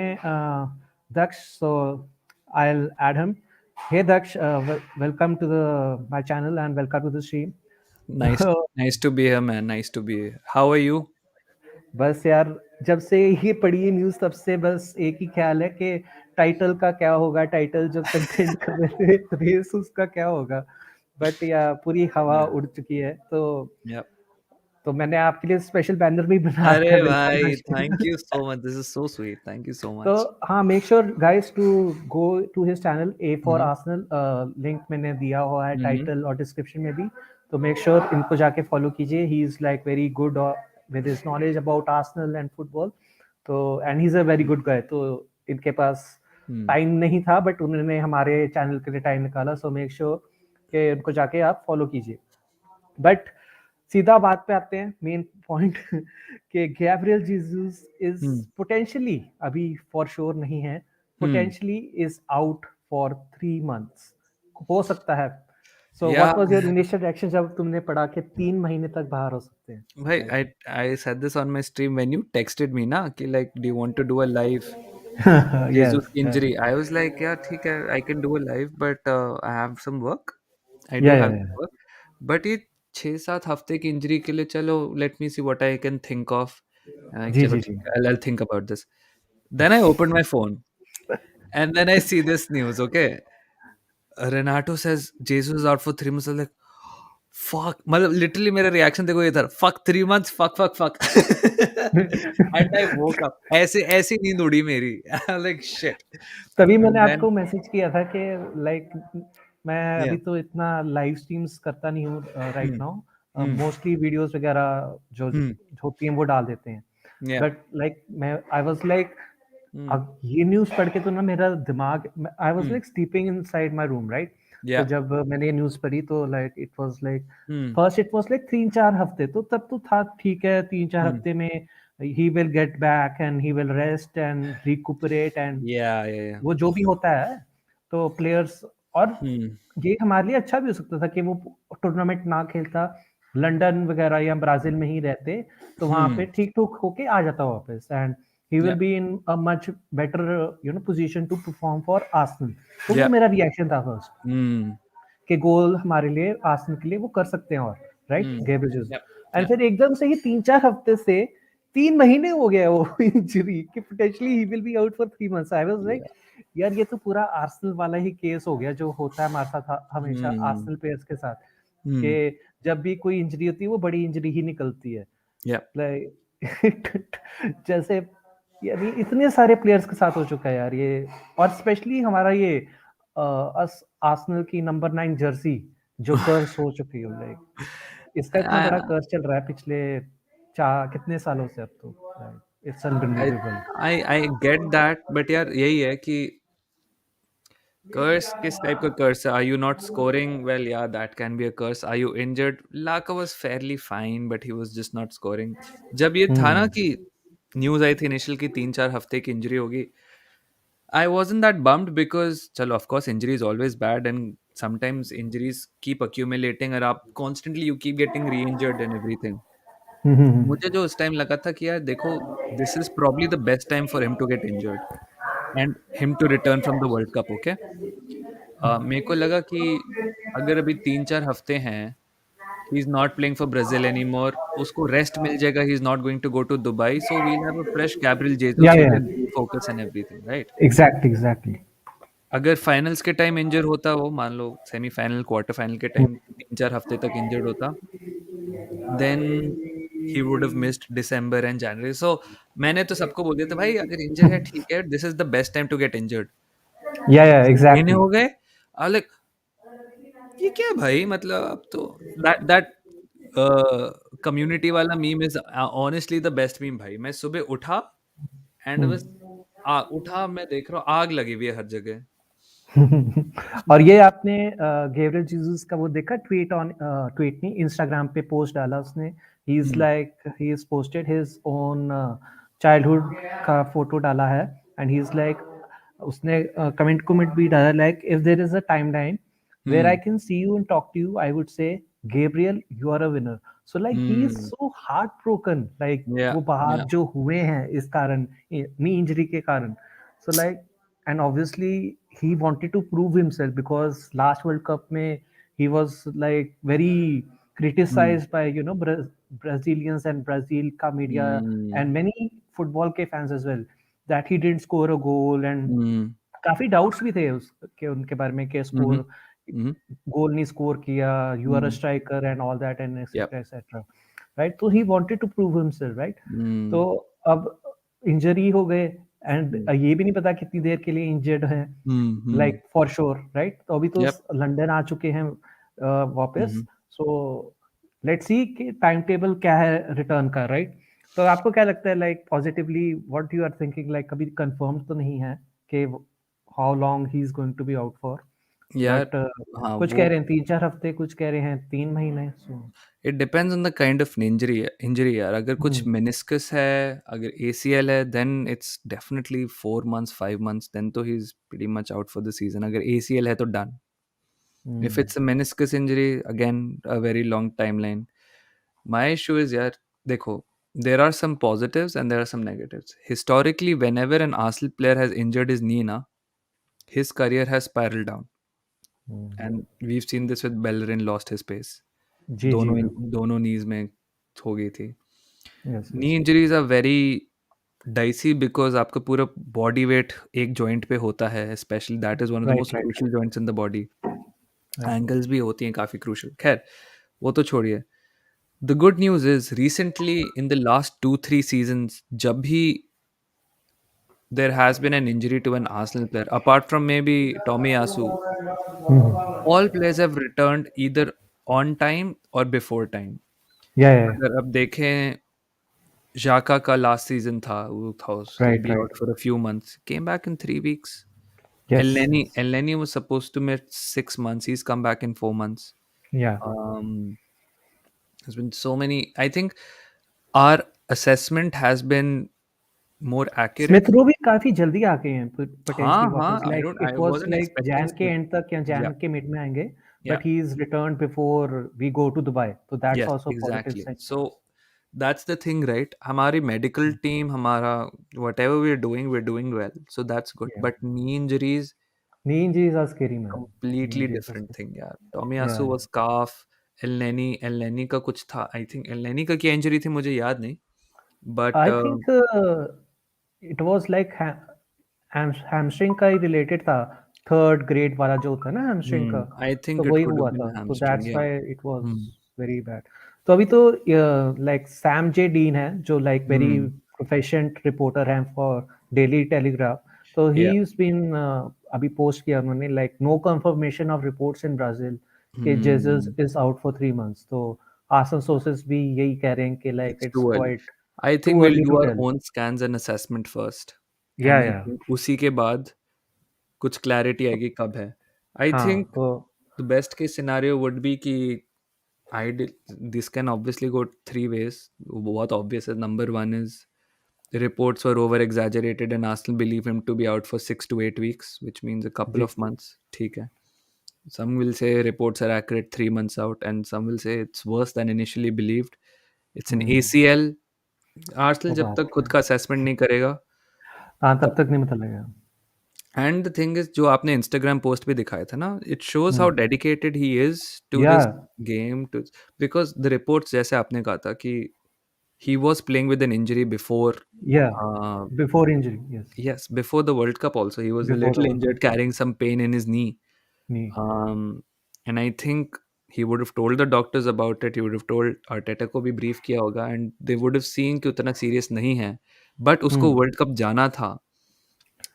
Daksh, so I'll add him. Hey Daksh, welcome to the my channel and welcome to the stream. Nice, nice to be here, man. Nice to be here. How are you? बस यार, जब से ये पढ़ी है news तब से बस एक ही ख्याल है कि टाइटल का क्या होगा, टाइटल जो कंटेंट कर रहे थे रेस उसका क्या होगा। बट या पूरी हवा Yeah, उड़ चुकी है, yeah. तो मैंने आपके लिए स्पेशल बैनर भी बना रखा है अरे बिल्कुल। भाई, thank you so much. This is so sweet. Thank you so तो much. हाँ, make sure guys to go to his channel a for Mm-hmm. Arsenal. Link मैंने दिया हुआ है Mm-hmm. टाइटल और डिस्क्रिप्शन में भी। तो मेक श्योर इनको जाके फॉलो कीजिए। He is like very good with his knowledge about Arsenal and football. तो and he is a very good guy. तो इनके पास Mm. टाइम नहीं था बट उन्होंने हमारे चैनल के लिए टाइम निकाला। सो मेक श्योर कि उनको जाके आप फॉलो कीजिए। बट सीधा बात पे आते हैं, मेन पॉइंट कि Gabriel Jesus is Mm. Potentially, अभी फॉर श्योर नहीं है, Mm. Potentially is out for 3 months, हो सकता है। सो Yeah, what was your initial reaction जब तुमने पढ़ा कि 3 महीने तक बाहर हो सकते हैं? bhai, like I said this on my stream when you texted me, na, कि like, do you want to do a live Jesus yes, injury? I was like, yeah, ठीक है, I can do a live, but I have some work. I या do या have some work. But ये 6-7 हफ्ते की injury के लिए चलो, let me see what I can think of. जी चलो जी ठीक जी। है, I'll think about this. Then I opened my phone and then I see this news. Okay, Renato says Jesus is out for 3 months. I was like, fuck. मतलब literally मेरा reaction देखो ये था, fuck 3 months, fuck. And I woke up. ऐसे ऐसी नींद उड़ी मेरी. I'm like shit. तभी मैंने And then आपको मैसेज किया था कि लाइक मैं yeah. अभी तो इतना लाइव स्ट्रीम्स करता नहीं हूँ right Hmm. Now. Hmm. Mostly videos वगैरह जो Hmm. होती हैं वो डाल देते हैं। Yeah. बट लाइक मैं आई वाज लाइक, Hmm. अब ये न्यूज़ पढ़ के तो ना मेरा दिमाग, I was Hmm. Like sleeping inside my room right. तो Yeah. जब मैंने ये न्यूज़ पढ़ी तो like it was like, Hmm. First it was like 3-4 हफ्ते, तो तब तो था ठीक है, 3-4 Hmm. हफ्ते में he will get back and he will rest and recuperate and Yeah. Yeah. Yeah. वो जो भी होता है। तो प्लेयर्स, और Hmm. ये हमारे लिए अच्छा भी हो सकता था कि वो टूर्नामेंट ना खेलता, लंदन वगैरह या ब्राजील में ही रहते, तो वहां पे Hmm. ठीक ठुक होके आ जाता वापस and he will Yeah. Be in a much better position to perform for Arsenal. तो वो Yeah. मेरा रिएक्शन था फर्स्ट, Hmm. कि गोल हमारे लिए आर्सेनल के लिए वो कर सकते हैं, और right Hmm. Gabriel Jesus. Yeah. And Yeah. फिर एकदम से ही 3-4 हफ्ते से 3 महीने हो गया वो इंजरी कि potentially he will be out for 3 months. I was like, Yeah. यार ये तो पूरा आर्सेनल वाला ही केस हो गया जो होता है हमारे साथ हमेशा Hmm. आर्सेनल प्लेयर्स के साथ, Hmm. कि जब भी कोई इंजरी होती है वो बड़ी इंजरी ही निकलती है। Yeah. लाइक जैसे यार ये इतने सारे प्लेयर्स के साथ हो चुका है यार ये। और स्पेशली हमारा ये आर्सेनल की नंबर 9 जर्सी जो कर्स हो चुकी है, लाइक इसका इतना बड़ा I, कर्स चल रहा है पिछले चार कितने सालों से, अब तो it's I unbelievable. I get that, but यार यही है कि कर्स किस टाइप का कर्स है? Are you not scoring? Well, yeah, that can be a curse. Are you injured? Laka was fairly fine, but he was just not scoring. जब ये था ना कि न्यूज आई थी इनिशियल की 3-4 हफ्ते की इंजरी होगी, I wasn't that bummed because चलो of course injury is always bad and sometimes injuries keep accumulating और आप constantly you keep getting re-injured and everything. मुझे जो उस टाइम लगा था कि यार देखो, this is probably the best time for him to get injured and him to return from the World Cup, okay? मेरे को लगा कि अगर अभी 3-4 हफ्ते हैं, he is not playing for Brazil anymore, उसको रेस्ट मिल जाएगा, he is not going to go to Dubai, so we'll have a fresh Gabriel या जेसस हु या can refocus and everything, right? Exactly exactly. अगर finals के time injured होता, वो मान लो सेमीफाइनल क्वार्टर फाइनल के टाइम 3-4 हफ्ते तक इंजर्ड होता, then he would have missed December and January. So मैंने तो सबको बोल दिया था भाई अगर इंजर है ठीक है, this is the best time to get injured. या 6 महीने एग्जैक्टली। हो गए, लाइक ये क्या भाई, मतलब अब तो दैट दैट कम्युनिटी वाला meme is honestly the best meme भाई। मैं सुबह उठा एंड बस उठा, मैं देख रहा हूँ आग लगी हुई है हर जगह। और ये आपने गेब्रियल जीसस का वो देखा ट्वीट ऑन, ट्वीट नहीं, इंस्टाग्राम पे पोस्ट डाला उसने। He is hmm, like, he is posted his own childhood का फोटो डाला है एंड ही इज लाइक, उसने कमेंट कमेंट भी डाला like, if there is a time line where I hmm, can see you and talk to you I would say Gabriel you are a winner. So like he is hmm, so heart broken, like या वो बाहर या जो हुए हैं इस कारण, knee injury के कारण, So like, and obviously he wanted to prove himself because last World Cup में he was like very Hmm. criticized by Brazilians and Brazil का media Hmm. and many football के fans as well that he didn't score a goal and Hmm. काफी doubts भी थे उसके उनके बारे में कि Mhm. Score Mhm. गोल नहीं स्कोर किया you are a Hmm. Striker and all that and Yep. Etcetera etcetera right तो he wanted to prove himself right तो Hmm. अब इंजरी हो गए एंड Hmm. ये भी नहीं पता कितनी देर के लिए इंजर्ड है Hmm. Hmm. Like for sure right तो अभी तो Yep. लंदन आ चुके हैं वापस Mhm. सो लेट्स सी कि टाइम टेबल क्या है रिटर्न का राइट तो आपको क्या लगता है like positively what you are thinking like अभी कंफर्म तो नहीं है कि how long he is going to be out for यार बट हाँ कुछ कह वो रहे हैं 3-4 हफ्ते कुछ कह रहे हैं 3 महीने so it depends on the kind of injury यार अगर कुछ हुँ, मेनिस्कस है अगर एसीएल है then it's definitely 4 months 5 months then तो he is pretty much out for the season अगर एसीएल है तो done if um, it's a meniscus injury again a very long timeline my issue is यार देखो there are some positives and there are some negatives historically whenever an Arsenal player has injured his knee na his career has spiraled down hmm. and we've seen this with Bellerin lost his pace जी, जी, बिल्कुल। दोनों नीज में हो गई थी yes, knee yes. Injuries are very dicey because आपका पूरा body weight एक joint पे होता है specially that is one of the right, most right, crucial right. Joints in the body या एंगल्स भी होती हैं काफ़ी क्रूशियल खैर वो तो छोड़िए the good news is recently in the last 2-3 seasons जब भी there has been an injury to an Arsenal player apart from maybe Tommy Asu hmm, all players have returned either on time or before time या, अगर अब देखें Xhaka का last season था वो था he'll right, be out right. for a few months came back in 3 weeks yes, yes. El Neni was supposed to miss 6 months he's come back in 4 months या um there's been so many I think our assessment has been more Smith accurate रो भी काफ़ी जल्दी आ गए हैं हाँ potentially हाँ वापस like I it was wasn't like expecting Jain के Smith एंड तक या yeah जैन के मिड में आएँगे yeah but he is returned before we go to Dubai तो that's Yes, also positive exactly. Sign. So that's the thing, right? हमारी medical um, team, हमारा whatever we're doing well. So that's good. या But knee injuries, knee injuries are scary man. Knee completely injuries are different thing, यार. या Tomiyasu was calf. El Neni का कुछ था. I think El Neni का क्या injury थी मुझे याद नहीं. But I think it was like hamstring का ही रिलेटेड था, थर्ड ग्रेड वाला जो होता है ना हैमस्ट्रिंग का, I तो think it वही could हुआ have been था, तो hamstring. That's Yeah. Why it was Hmm. Very bad. तो अभी तो लाइक सैम जे डीन है, जो like very Hmm. Proficient reporter हैं फॉर डेली टेलीग्राफ, तो ही Yeah. इज़ बीन अभी पोस्ट किया उन्होंने like no confirmation of reports in Brazil कि Jesus Hmm. Is out for 3 months, तो आसन सोर्सेज़ भी यही कह रहे हैं कि like It's it's too early. Quite I think to we'll early do to our tell. own scans and assessment first. या And I या think उसी के बाद कुछ क्लैरिटी आएगी कब है आई हाँ, थिंक तो the best case scenario would be कि I this can obviously go 3 ways वो बहुत ऑब्वियस है number one is reports were over exaggerated and Arsenal believe him to be out for 6 to 8 weeks which means a couple जी, of months ठीक है some will say reports are accurate 3 months out and some will say it's worse than initially believed it's an hmm, ACL Arsenal वो जब बात तक खुद है। का assessment नहीं करेगा हाँ, तब तक नहीं पता लगेगा। एंड द थिंग इज जो आपने इंस्टाग्राम पोस्ट भी दिखाया था ना it shows um, how dedicated he is to या his game too because the reports जैसे आपने कहा था कि he was playing with an injury before या before injury, yes, yes before the world cup also he was a before the little world injured cup, carrying some pain in his knee नहीं, and I think he would have told the doctors about it he would have told Arteta को भी brief किया होगा and they would have seen कि उतना serious नहीं है but हुँ, उसको world cup जाना था.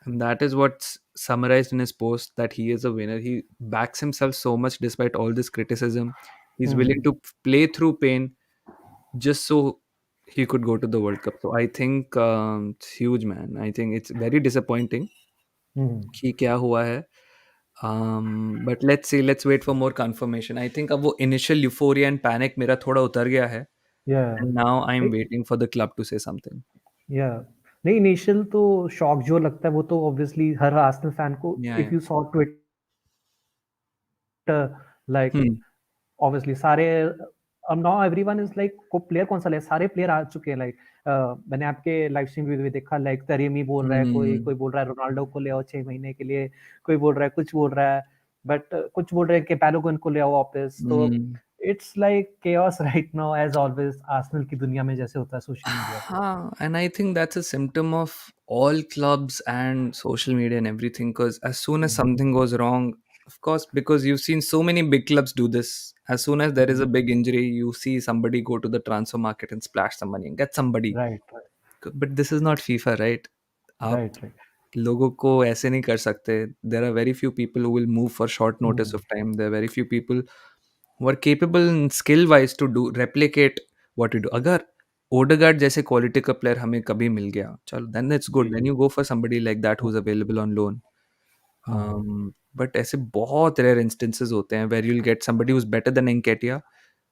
And that is what's summarized in his post that he is a winner. He backs himself so much despite all this criticism. He's hmm, willing to play through pain just so he could go to the World Cup. So I think it's huge, man. I think it's very disappointing हुँ, कि क्या हुआ है. But let's see. Let's wait for more confirmation. I think अब वो initial euphoria and panic मेरा थोड़ा उतर गया है. या And now I'm नहीं waiting for the club to say something. या नहीं इनिशियल तो शॉक जो लगता है वो तो ऑब्वियसली हर आर्सेनल फैन को Yeah, if yeah. You saw Twitter like Hmm. Obviously सारे अब नाउ एवरीवन इज लाइक को प्लेयर कौन सा ले, सारे प्लेयर आ चुके हैं लाइक मैंने आपके लाइव स्ट्रीम भी देखा लाइक तरीमी बोल रहा है, कोई हुँ, कोई बोल रहा है रोनाल्डो को ले आओ 6 महीने के लिए, कोई बोल रहा है कुछ बोल रहा है, बट कुछ बोल रहे हैं कि बैलोगन को ले आओ वापस। तो हुँ। It's like chaos right now as always Arsenal की दुनिया में जैसे होता है सोशल मीडिया पे। हाँ, and I think that's a symptom of all clubs and social media and everything. Because as soon as hmm, something goes wrong, of course, because you've seen so many big clubs do this. As soon as there is a big injury, you see somebody go to the transfer market and splash some money and get somebody. Right right But this is not FIFA, right? आप right right. लोगों को ऐसे नहीं कर सकते। There are very few people who will move for short notice of time. There are very few people who are capable and skill wise to do replicate what you do. अगर Odegaard जैसे quality का player हमें कभी मिल गया, चलो then it's good, जी then जी। You go for somebody like that who is available on loan. Hmm, but ऐसे बहुत रेयर इंस्टेंसेस होते हैं where you'll get somebody who is better than Nketiah,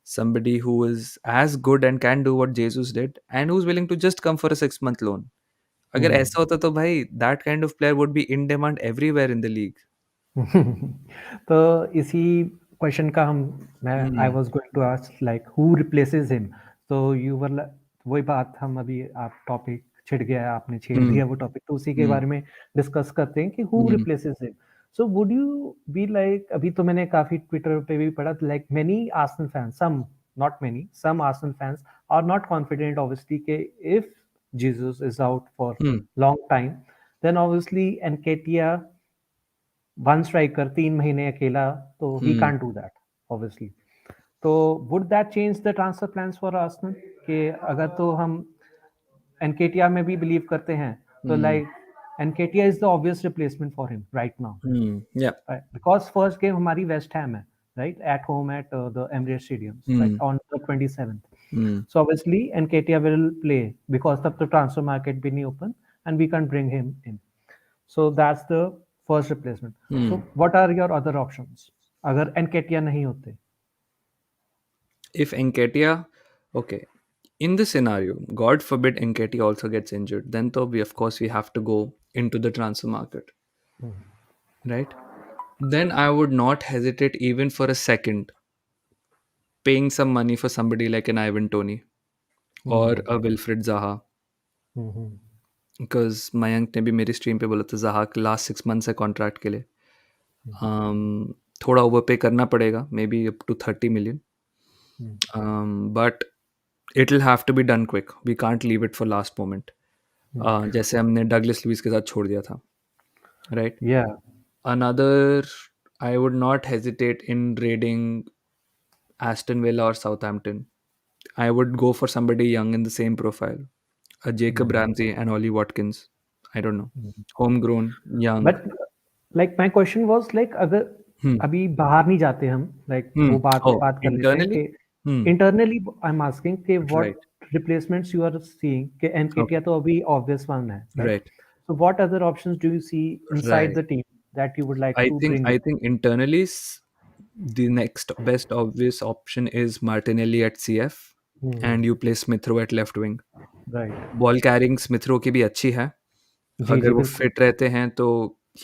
somebody who is as good and can do what Jesus did and who's willing to just come for a 6 month loan. अगर हम्म। ऐसा होता तो भाई that kind of player would be in demand everywhere in the league. तो इसी question का हम मैं I Hmm. Was going to ask like who replaces him. तो यू वर वही बात हम अभी आप टॉपिक छिड़ गया है, आपने छेड़ Hmm. दिया वो टॉपिक, तो उसी के Hmm. बारे में डिस्कस करते हैं कि who Hmm. Replaces him. So would you be like, अभी तो मैंने काफी ट्विटर पे भी पढ़ा like many Arsenal fans, some not many, some Arsenal fans are not confident obviously कि if Jesus is out for Hmm. Long time then obviously Nketiah one striker 3 महीने अकेला, तो he Hmm. Can't do that obviously. तो would that change the transfer plans for Arsenal कि अगर तो हम एनकेटिया में भी बिलीव करते हैं तो Hmm. Like एनकेटिया is the obvious replacement for him right now, Hmm. Yeah. Because first game हमारी वेस्ट हैम है right at home at the Emirates stadium Hmm. Right on the 27th। Hmm. so obviously Nketiah will play because तब तो transfer market भी नहीं open and we can't bring him in. So that's the first replacement. So Hmm. what are your other options अगर एनकेटिया नहीं होते? If Enketia, okay, in this scenario, God forbid Enketia also gets injured, then though we of course we have to go into the transfer market, right? Then I would not hesitate even for a second paying some money for somebody like an Ivan Tony or hmm, a Wilfred Zaha. Hmm, because Mayank ने भी मेरी stream पे बोला था जहा के last 6 months है contract के लिए। um, थोड़ा ओवर पे करना पड़ेगा, maybe up to 30 million, hmm, but it will have to be done quick, we can't leave it for last moment, hmm, जैसे हमने डगलस लुइस के साथ छोड़ दिया था, right? yeah, another, I would not hesitate in raiding Aston Villa और Southampton. I would go for somebody young in the same profile, a Jacob hmm, Ramsey and Ollie Watkins. I don't know, hmm. homegrown, young. But like my question was like अगर Hmm. अभी बाहर नहीं जाते हम like Hmm. वो बात Oh, बात कर लेते हैं internally? कि Hmm. Internally I am asking कि what Right. Replacements you are seeing कि एनकेटिया Okay. तो अभी ऑब्वियस वन है right. Right. So what other options do you see inside Right. The team that you would like I to think bring I in? think internally the next best obvious option is Martinelli at CF, and you play Smith Rowe at left wing. Right. Ball carrying Smith Rowe की भी अच्छी है, जी अगर जी वो बिल्कुल। Fit रहते हैं तो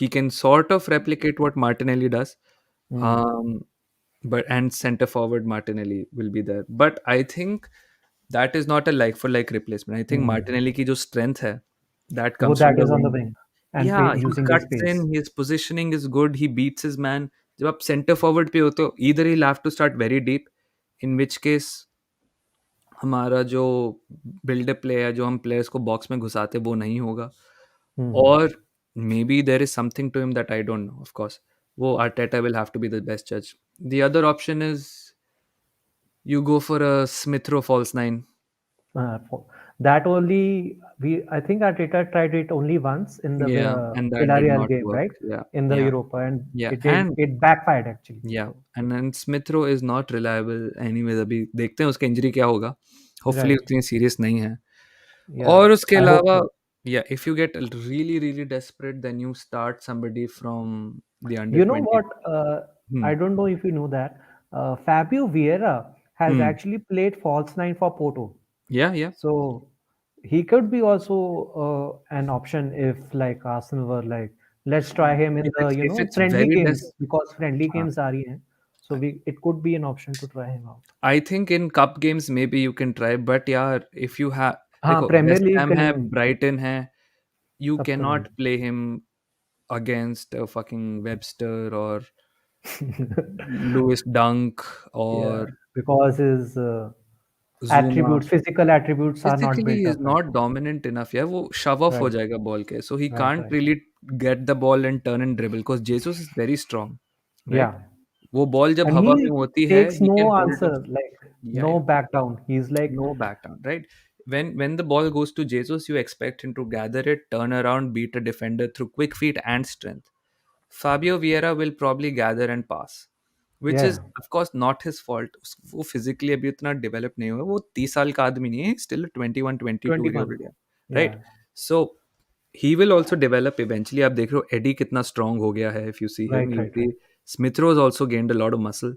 he can sort of replicate what Martinelli does. Hmm, But and center forward Martinelli will be there. But I think that is not a like for like replacement. I think hmm, Martinelli की जो strength है, that वो comes from that the is on the wing. Wing and Yeah, he using the cuts space. in, his positioning is good, he beats his man. जब आप center forward पे होते हो, either he'll have to start very deep, in which case हमारा जो buildup play है, जो हम प्लेयर्स को बॉक्स में घुसाते हैं, वो नहीं होगा. हम्म, Or maybe there is something to him that I don't know, of course. वो Arteta will have to be the best judge. The other option is you go for a Smith Rowe false nine. that only we I think Arteta tried it only once in the Yeah, and that did Villarreal not game, work. right? Yeah, In the yeah, Europa, and yeah. it it backfired actually. Yeah, So and then Smith Rowe is not reliable anyways. अभी देखते हैं उसका injury क्या होगा. Hopefully right, उतनी serious नहीं है. yeah, और उसके I hope अलावा, so. yeah, if you get really really desperate, then you start somebody from the under You know 20. what? Hmm. I don't know if you know that Fabio Vieira has Hmm. actually played false nine for Porto. Yeah, yeah. So he could be also an option if like Arsenal were like, let's try him in If the it's if it's friendly very games because friendly games are रही हैं. So we it could be an option to try him out. I think in cup games may be you can try, but यार if you have, हाँ, देखो premiere waste league हैम है, कहीं Brighton है, you तब can तो नहीं। Not play him against fucking Webster or Lewis Dunk Yeah, or because his Zuma. physical attributes are not Physically, built he is up right not now. dominant enough. Yeah, वो shove off हो Right, जाएगा ball के. So he right, can't right. really get the ball and turn and dribble because Jesus is very strong, right? Yeah, वो ball जब and हवा में he होती है, takes he can no hold off. answer, like Yeah, no yeah. back down. He's like, No back down, right? When the ball goes to Jesus, you expect him to gather it, turn around, beat a defender through quick feet and strength. Fabio Vieira will probably gather and pass, which is yeah, of course not his fault. वो physically अभी उतना develop नहीं हुआ, वो 30 साल का आदमी नहीं है, still a 21 22 year 21. old, right? Yeah, So he will also develop eventually. आप देख रहे हो एडी कितना strong हो गया है, if you see him, right, he'll right, be, right, Smith Rowe has also gained a lot of muscle.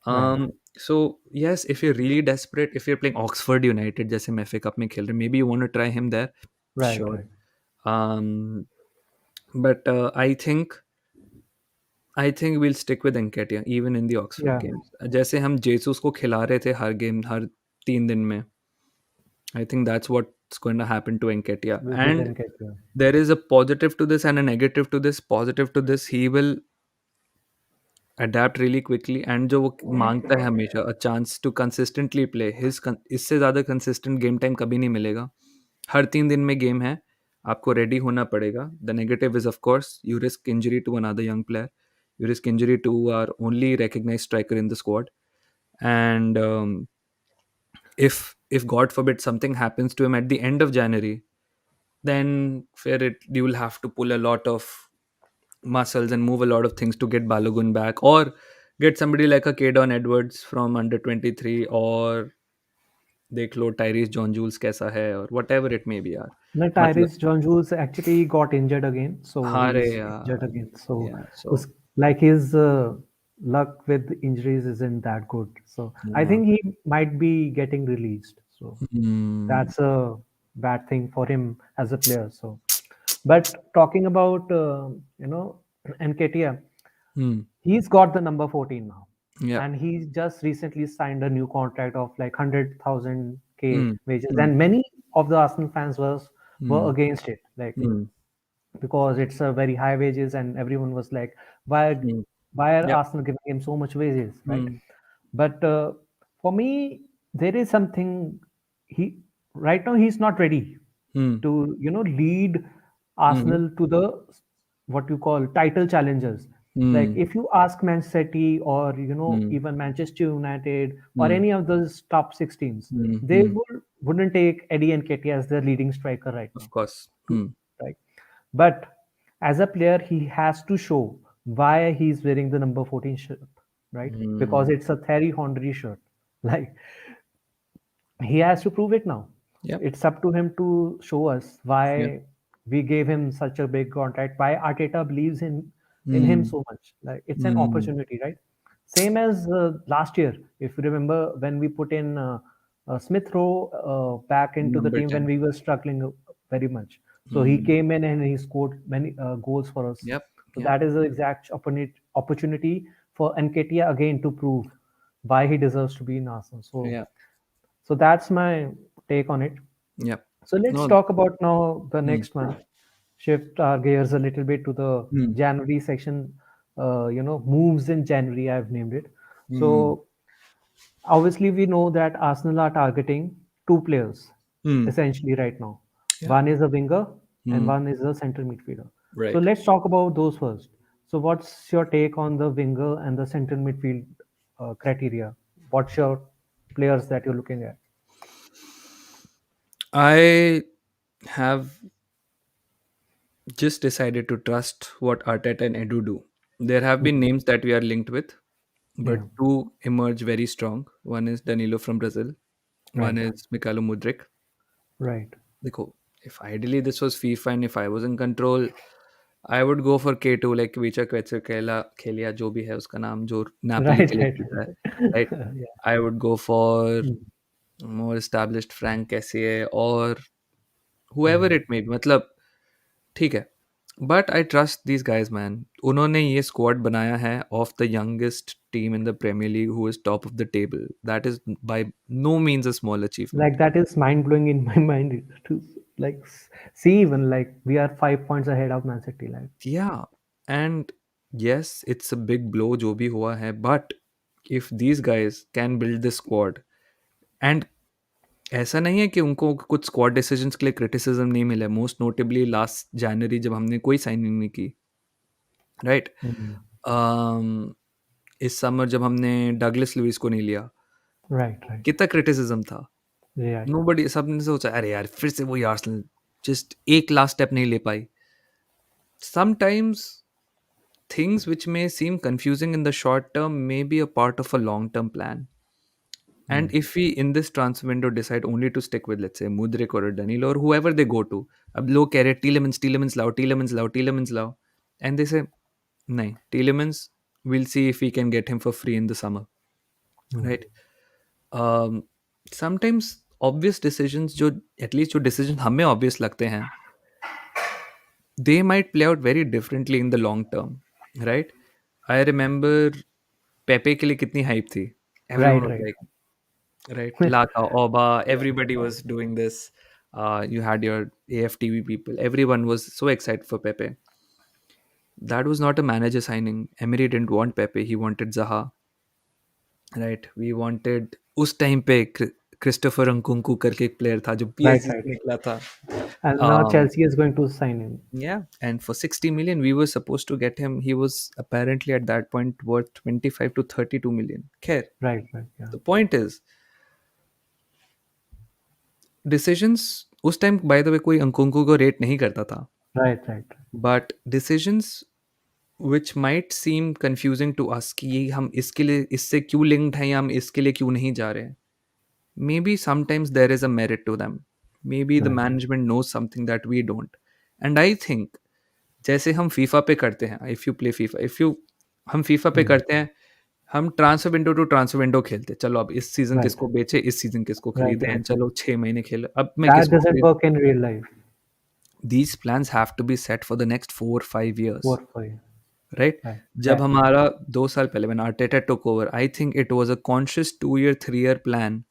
right. So yes, if you're really desperate, if you're playing Oxford United जैसे मैं FA Cup में खेल रहे, maybe you want to try him there, Right, sure. right. um but I think we'll stick with Nketiah even in the Oxford Yeah, games. जैसे हम Jesus को खिला रहे थे हर गेम, हर 3 दिन में, I think that's what's going to happen to Nketiah. we And didn't get you. there is a positive to this and a negative to this. Positive to this, he will adapt really quickly, and जो वो मांगता है हमेशा, a chance to consistently play, इससे ज़्यादा consistent game time कभी नहीं मिलेगा. हर 3 दिन में गेम है, आपको रेडी होना पड़ेगा. The negative is of course you risk injury to another young player, you risk injury to our only recognized striker in the squad. And if God forbid something happens to him at the end of January, then fair it you will have to pull a lot of muscles and move a lot of things to get Balogun back, or get somebody like a Kadon Edwards from under 23, or देख लो Tyrese John joules कैसा है, or whatever it may be यार. No, मतलब Tyrese John Jules actually got injured again, so हाँ रे he's injured यार, again. So, yeah, so us like his luck with injuries isn't that good. So I yeah. think he might be getting released. So Hmm. that's a bad thing for him as a player. So, but talking about Nketiah, Hmm. he's got the number 14 now, Yeah. and he just recently signed a new contract of like 100,000 k Hmm. wages, Hmm. and many of the Arsenal fans were Hmm. against it, like Hmm. because it's a very high wages, and everyone was like, why Hmm. why are Yep. Arsenal giving him so much wages, right? Hmm. But for me, there is something he right now he's not ready Hmm. to lead Hmm. Arsenal to the what you call title challengers. Like Hmm. if you ask Man City or Hmm. even Manchester United or Hmm. any of those top 6 teams, Hmm. they Hmm. wouldn't take Eddie and Nketiah as their leading striker right Of now. course. To, Hmm. right? But as a player, he has to show why he's wearing the number 14 shirt, right? Because Hmm. it's a Thierry Henry shirt. Like he has to prove it now. Yep. It's up to him to show us Yep. why we gave him such a big contract, why Arteta believes in him Hmm. so much. Like it's an Hmm. opportunity, right? Same as last year, if you remember when we put in Smith Rowe back into the Number team when 10. we were struggling very much. So he Hmm. came in and he scored many goals for us. Yep. So Yep. that is the exact opportunity for Nketiah again to prove why he deserves to be in Arsenal. Yeah. So that's my take on it. Yep. So let's No. talk about now the Hmm. next one. Shift our gears a little bit to the Hmm. January section. Moves in January. I've named it. Hmm. So obviously we know that Arsenal are targeting two players Hmm. essentially right now. Yeah. One is a winger and Hmm. one is a central midfielder. So Right. let's talk about those first. So what's your take on the winger and the central midfield criteria? What's your players that you're looking at? I have just decided to trust what Arteta and Edu do. There have been Mhm. names that we are linked with, but Yeah, two emerge very strong. One is Danilo from Brazil. One right, is Mikhailo Mudryk. right, देखो, if ideally this was FIFA and if I was in control, I would go for K2 like Kvicha Kvetsukelia जो भी है उसका नाम जो Napoli right, के लिए right, खेलता है, right. right? Yeah. I would go for Mm, more established Frank Kessie or whoever mm, it may be. मतलब ठीक है. But I trust these guys man. उन्होंने ये स्क्वाड बनाया है of the youngest team in the Premier League who is top of the table. That is by no means a small Like achievement. that is mind blowing in my mind to like see even like we are 5 points ahead of Man City. Like या and yes, it's a big blow जो भी हुआ है, but if these guys can build this squad, and ऐसा नहीं है कि उनको कुछ स्क्वाड डिसीजंस के लिए क्रिटिसिज्म नहीं मिला. मोस्ट नोटेबली लास्ट जनवरी जब हमने कोई साइनिंग नहीं की, राइट? mm, इस समर जब हमने डगलस लुइस को नहीं लिया, right, right, कितना क्रिटिसिज्म था. yeah, नोबडी, सबने सोचा अरे यार फिर से वही आर्सेनल, जस्ट एक लास्ट स्टेप नहीं ले पाई. Sometimes things which may seem confusing in the short term may be a part of a long term plan. And mm, if we in this transfer window decide only to stick with, let's say, Mudrik or Danilo or whoever they go to, अब लोग कह रहे हैं Tielemans लाओ, Tielemans लाओ, Tielemans लाओ, and they say नहीं, Tielemans, we'll see if we can get him for free in the summer, mm, right? um, Sometimes obvious decisions, जो at least जो decisions हमें obvious लगते हैं, they might play out very differently in the long term, right? I remember Pepe के लिए कितनी hype थी. Everyone right, was right, like, right, Laka, Oba, everybody was doing this. You had your AFTV people. Everyone was so excited for Pepe. That was not a manager signing. Emery didn't want Pepe. He wanted Zaha, right? We wanted उस time पे Christopher अंकुंकू करके एक player था जो right, PSG right. से निकला था. And now Chelsea is going to sign him. Yeah, and for 60 million, we were supposed to get him. He was apparently at that point worth 25 to 32 million. Khair, Right, right, yeah, the point is, decisions उस time by the way कोई अंकुंकू को rate नहीं करता था, right, right, but decisions which might seem confusing to us कि ये हम इसके लिए इससे क्यों लिंक्ड हैं या हम इसके लिए क्यों नहीं जा रहे हैं, maybe sometimes there is a merit to them. Maybe the right, management knows something that we don't. And I think जैसे हम फीफा पे करते हैं, if you play FIFA, if you hmm FIFA पे mm, करते हैं, हम transfer window to transfer window खेलते हैं. चलो अब इस सीजन right, किसको बेचे, इस सीजन किसको right, खरीदे, right, एंड right. चलो 6 महीने खेले, अब मैं That किसको doesn't खरीद. work in real life. These plans have to be set for the next 4 5 years, 4 for you. Right? Right, जब exactly. हमारा 2 साल पहले when Arteta took over, I think it was a conscious 2 year 3 year plan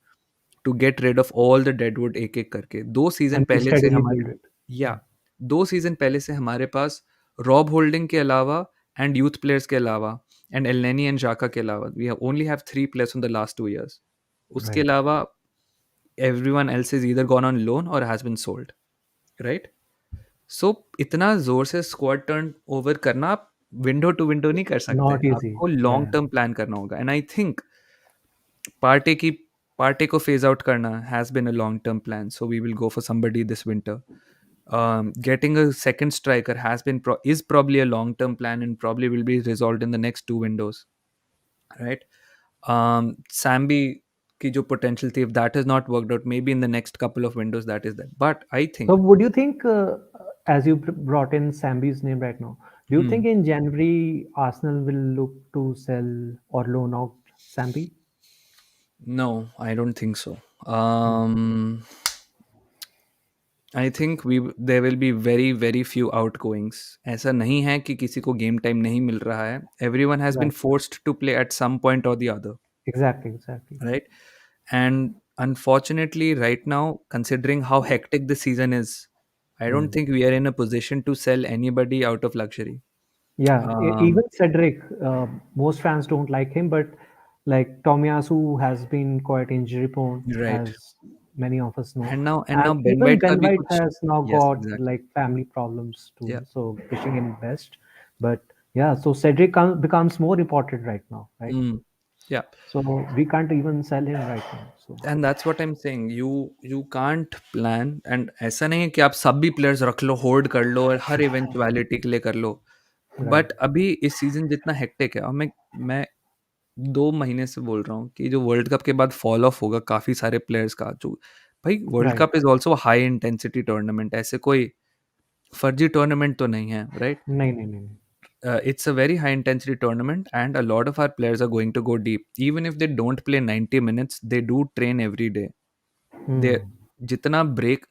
to get rid of all the deadwood एक एक करके. दो season And we पहले से steadily हमारे, build it. या 2 सीजन पहले से हमारे पास रॉब होल्डिंग के अलावा एंड यूथ प्लेयर्स के अलावा एंड एलनेनी एंड जाका के अलावा we only have 3 players in the last 2 years. उसके Right. अलावा everyone else is either gone on loan or has been sold, right? सो इतना जोर से स्क्वाड टर्न ओवर करना आप विंडो टू विंडो नहीं कर सकते. Not easy. आपको Yeah, long yeah. Term plan करना होगा. एंड आई थिंक पार्टे की पार्टे को फेज आउट करना has been a long term plan. So we will go for somebody this winter. Getting a second striker has been is probably a long term plan and probably will be resolved in the next 2 windows, right? Sambi की जो potential थी, if that has not worked out, maybe in the next couple of windows that is that. But I So think, would you think, as you brought in Sambi's name right now, do you hmm, think in January Arsenal will look to sell or loan out Sambi? no, I don't think so. Hmm. I think there will be very very few outgoings. ऐसा नहीं है कि किसी को game time नहीं मिल रहा है. Everyone has been Right. forced to play at some point or the other, Exactly. Exactly. right? And unfortunately, right now, considering how hectic the season is, I don't Hmm. think we are in a position to sell anybody out of luxury. Yeah. Um, Even Cedric, most fans don't like him, but like Tomiyasu has been quite injury prone, right. as many of us know. And now And Ben even White का Ben भी White कुछ, has now yes, got exactly. like family problems too. Yeah. So wishing him best. But yeah, so Cedric becomes more important right now, right? Mm, yeah. So we can't even sell him right now. So And that's what I'm saying. You can't plan. And ऐसा नहीं है कि आप सभी players रख लो, hold कर लो और हर eventuality के लिए कर लो. right, बट अभी इस सीजन जितना हेक्टिक है, और मैं 2 महीने से बोल रहा हूँ कि जो वर्ल्ड कप के बाद फॉल ऑफ होगा काफी सारे प्लेयर्स का, जो भाई world right. Cup is also high intensity tournament. ऐसे कोई फर्जी टूर्नामेंट तो नहीं है, राइट? नहीं नहीं नहीं नहीं. It's a very high intensity tournament and a lot of our players are going to go deep. Even if they don't play 90 minutes, they do train every day. They Hmm. जितना break,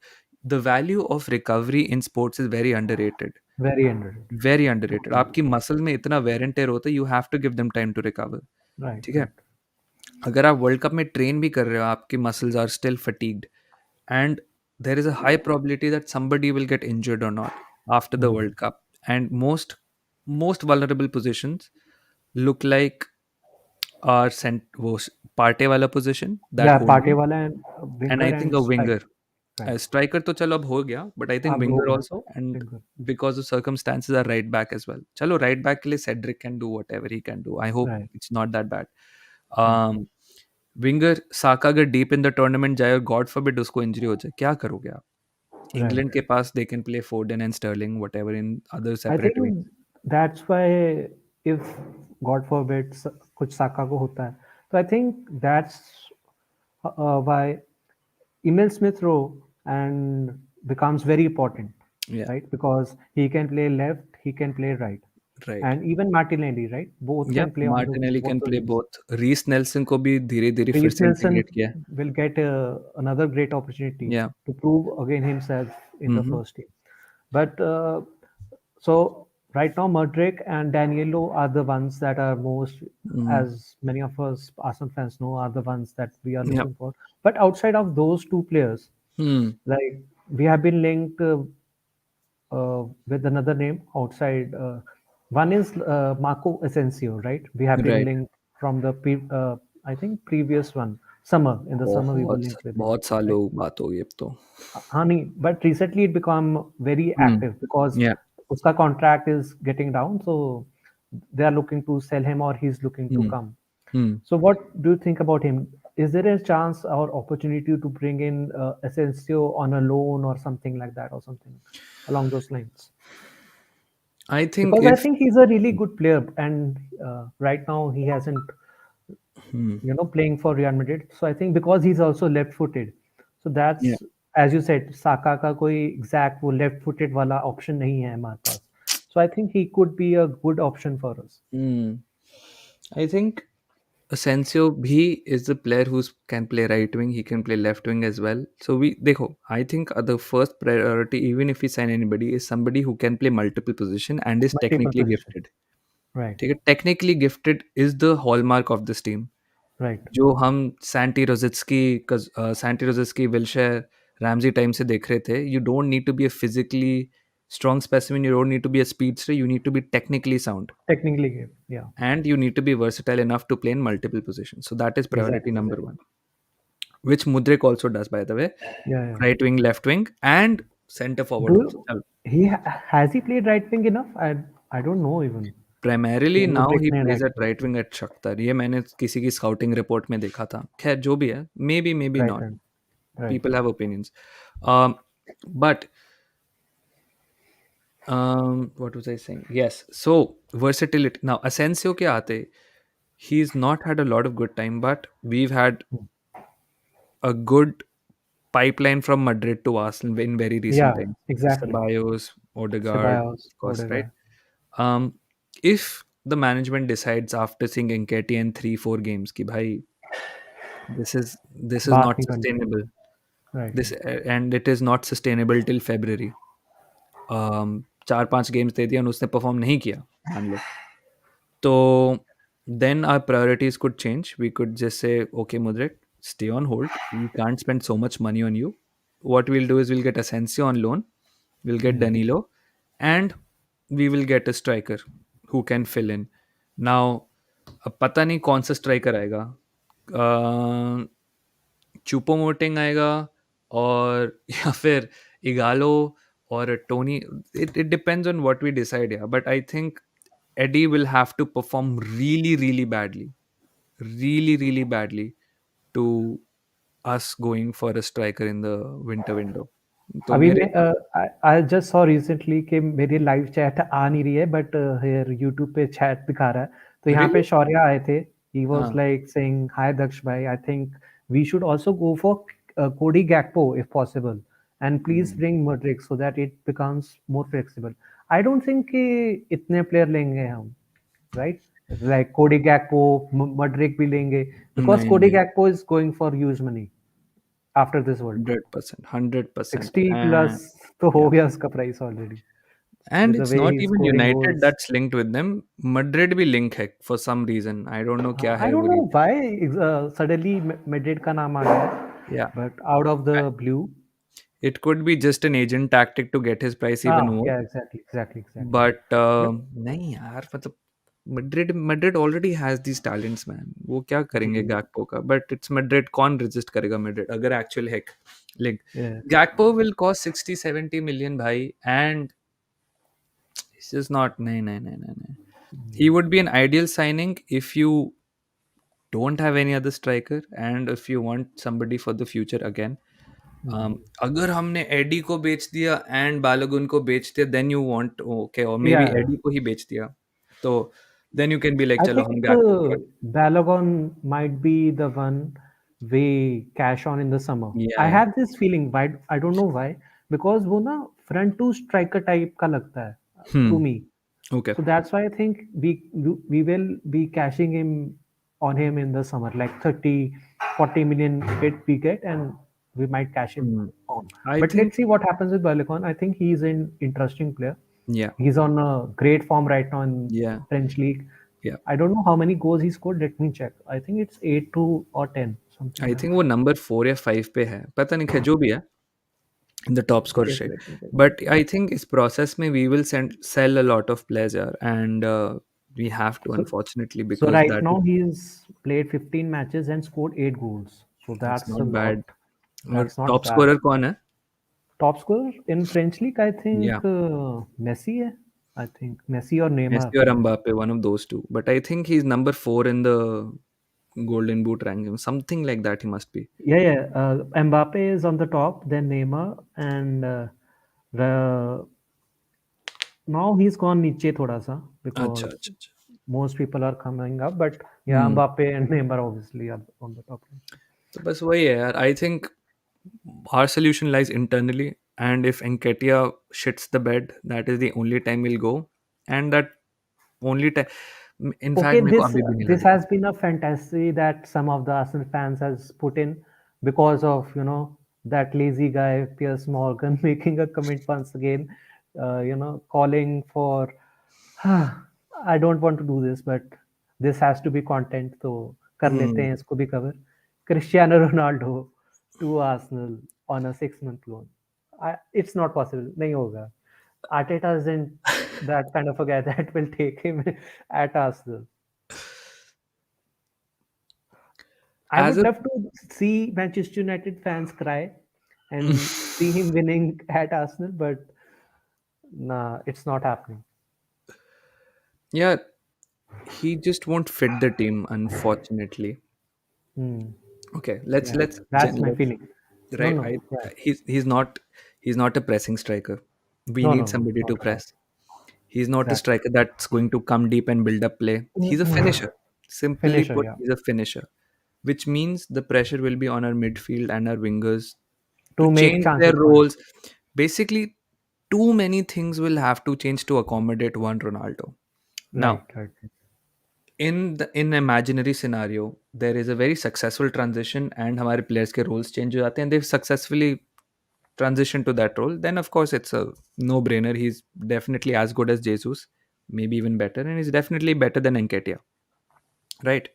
the value of recovery in sports is very underrated. Very underrated. Very underrated. आपकी muscle में इतना wear and tear होता है, you have to give them time to recover. Right, ठीक है? right, अगर आप वर्ल्ड कप में ट्रेन भी कर रहे हो, आपकी muscles are still fatigued, and there is a high probability that somebody will get injured और not after the mm. World cup. And most vulnerable positions look like are सेंट वो Partey वाला position, that Yeah, holding, Patewala and and winger I think and अ striker. Winger. Right. Striker तो चलो अब हो गया, बट आई थिंक अब हो विंगर गया also, and winger. because of circumstances are right back as well. चलो right back के लिए Cedric can do whatever he can do. I hope Right, it's not that bad. right. Winger Saka अगर deep in the tournament जाए और God forbid उसको injury हो जाए, क्या करोगे आप? Right. इंग्लैंड के पास they can play Foden and Sterling whatever in other I separate think wings. that's why if God forbid कुछ साका को होता है, तो I think that's why Emil Smith Rowe and becomes very important, Yeah, right? Because he can play left, he can play right, right. and even Martinelli, right? Both Yeah, can play on Martinelli both can the play wings. Both. Reiss Nelson को भी धीरे धीरे फिर Reece से Nelson integrate किया है. will get another great opportunity Yeah. to prove again himself in the Mm-hmm. first team. But so right now, Mudryk and Danielo are the ones that are most, Mm. as many of us Arsenal fans know, are the ones that we are Yeah. looking for. But outside of those two players, Hmm. like we have been linked with another name outside. One is Marco Asensio, right? We have been Right. linked from the I think previous one summer. In the summer, we were बहुत linked with him, बहुत right? सालों बात हो गई अब तो. Honey, but recently it become very Hmm. active because Yeah. uska contract is getting down, so they are looking to sell him or he's looking to Hmm. come. Hmm. So what do you think about him? Is there a chance or opportunity to bring in Asensio on a loan or something like that or something along those lines? I think Because I if think he's a really good player, and right now he hasn't, hmm, playing for Real Madrid. So I think because he's also left-footed, so yeah. that's as you said, Saka का कोई exact वो left-footed वाला option नहीं है हमारे पास. So I think he could be a good option for us. Hmm. I think Asensio bhi is the player who can play right wing. He can play left wing as well. So we देखो, I think the first priority, even if we sign anybody, is somebody who can play multiple position and is Multiple technically position. gifted. Right. ठीक है, technically gifted is the hallmark of this team. Right. जो हम Santi Rosicky Wilshere Ramsey time से देख रहे थे, you don't need to be a physically strong specimen, you don't need to be a speedster, you need to be technically sound, Technically, yeah. and you need to be versatile enough to play in multiple positions. So that is priority Exactly. number Exactly. one, which Mudrik also does, by the way. Yeah. Yeah. Right wing, left wing, and center forward also. Do has he played right wing enough? I don't know even. Primarily now Mudryk he ने plays right at wing. right wing at Shakhtar. ये मैंने किसी की scouting report में देखा था. खैर जो भी है, maybe Right not. hand. Right. People have opinions. But what was I saying? Yes. So versatility. Now Asensio के आते, he's not had a lot of good time, but we've had Hmm. a good pipeline from Madrid to Arsenal in very recent Yeah. times. Exactly. Ceballos, Odegaard, Ceballos, of course, right? Odegaard. Um, if the management decides after seeing Nketiah in 3-4 games, कि भाई, this is बात not नहीं करनी. sustainable. Right. This and it is not sustainable till February. 4-5 games दे दिया और उसने perform नहीं किया, मान लो, तो then our priorities could change. We could just say, okay, Mudrik, stay on hold. We can't spend so much money on you. What we'll do is we'll get Asensio on loan, we'll get Hmm. Danilo, and we will get a striker who can fill in. Now, अब पता नहीं कौन सा striker आएगा. चुपो मोटिंग आएगा और या फिर इगालो और Tony. It depends on what we decide, yeah. But I think Eddie will have to perform really badly to us going for a striker in the winter window. तो अभी मेरे मैं आई जस्ट सॉ रिसेंटली कि मेरी live chat आ नहीं रही है but here YouTube पे चैट दिखा रहा है तो यहाँ पे really शौर्य आए थे ही वाज हाँ लाइक सेइंग हाय दक्ष भाई I think we should also go for Cody Gakpo if possible and please bring Mudryk so that it becomes more flexible I don't think कि इतने प्लेयर लेंगे हम right like कोडी गैक्पो मड्रिक भी लेंगे because नहीं Cody नहीं Gakpo is going for huge money after this World Cup. 100%, 100%. 60 And plus तो हो yeah. गया उसका price already And with the it's way not he's even scoring United goals. that's linked with them. Madrid भी link है for some reason. I don't know क्या I है don't वो know reason. why suddenly Madrid का नाम आ गया, Yeah. but out of the blue. It could be just an agent tactic to get his price even more. Yeah, exactly. But But नहीं यार मतलब Madrid already has these talents man. वो क्या करेंगे जी, Gakpo का? But it's Madrid. कौन resist करेगा Madrid अगर actual heck like yeah, Gakpo will cost 60-70 million भाई and it's just not नहीं. He would be an ideal signing if you don't have any other striker and if you want somebody for the future again. अगर हमने AD को बेच दिया and बालोगुन को बेच दिया देन यू वांट ओके और मे बी yeah. एडी को ही बेच दिया तो then you can be like I चलो think हम गैकपो को Balogun might be the one we cash on in the summer. I या have this feeling, why I don't know why, because वो ना front to striker type का लगता है to me. Okay So that's why I think we will be cashing him on him in the summer, like 30, 40 million bid we get, and we might cash it on. I But think let's see what happens with Balogun. I think he's an interesting player. या He's on a great form right now in या French league. या I don't know how many goals he scored. Let me check. I think it's 8 2 or 10, something I like think वो number 4 या 5 पे है पता नहीं है जो भी है in the top that. Score Yes, शेट let me check. But I think इस प्रोसेस में we will sell a lot of players यार and we have to So, unfortunately so because right that now he's played 15 matches and scored 8 goals. So it's that's a not lot. Bad और That's not top bad. Scorer कौन है Top scorer in French league, I या think Messi है. I think Messi or Neymar. Messi or Mbappe, one of those two. But I think he's number 4 in the Golden Boot ranking. Something like that he must be. Yeah. Mbappe is on the top, then Neymar, and the now he's gone नीचे थोड़ा सा अच्छा, because अच्छा, अच्छा. most people are coming up, but yeah, Hmm. Mbappe and Neymar obviously are on the top. तो बस वही है यार. I think our solution lies internally. And if Enketia shits the bed, that is the only time we'll go. And that only time. In Okay, fact, मेरे को this अभी भी नहीं this लग रहा. has been a fantasy that some of the Arsenal fans has put in because of that lazy guy Piers Morgan making a comment once again, calling for I don't want to do this, but this has to be content, तो कर लेते Hmm. हैं इसको भी cover. Cristiano Ronaldo to Arsenal on a 6 month loan. It's not possible. नहीं होगा. Arteta isn't that kind of a guy that will take him at Arsenal. I As would a love to see Manchester United fans cry and see him winning at Arsenal, but nah, it's not happening. yeah, he just won't fit the team, unfortunately. Hmm. Okay, let's Yeah, let's that's my let's feeling. No, right. no, yeah. He's not a pressing striker. We No, need no, no, somebody not to at all. press. He's not a Exactly. striker that's going to come deep and build up play. He's a finisher. Simply Finisher, put, yeah. he's a finisher, which means the pressure will be on our midfield and our wingers to To make change their chances for him. roles. Basically, too many things will have to change to accommodate one Ronaldo. Right, Now, right. in imaginary scenario, there is a very successful transition and हमारे players के roles change हो जाते हैं. They've successfully transitioned to that role. Then of course it's a no-brainer. He's definitely as good as Jesus, maybe even better, and he's definitely better than Nketiah, right?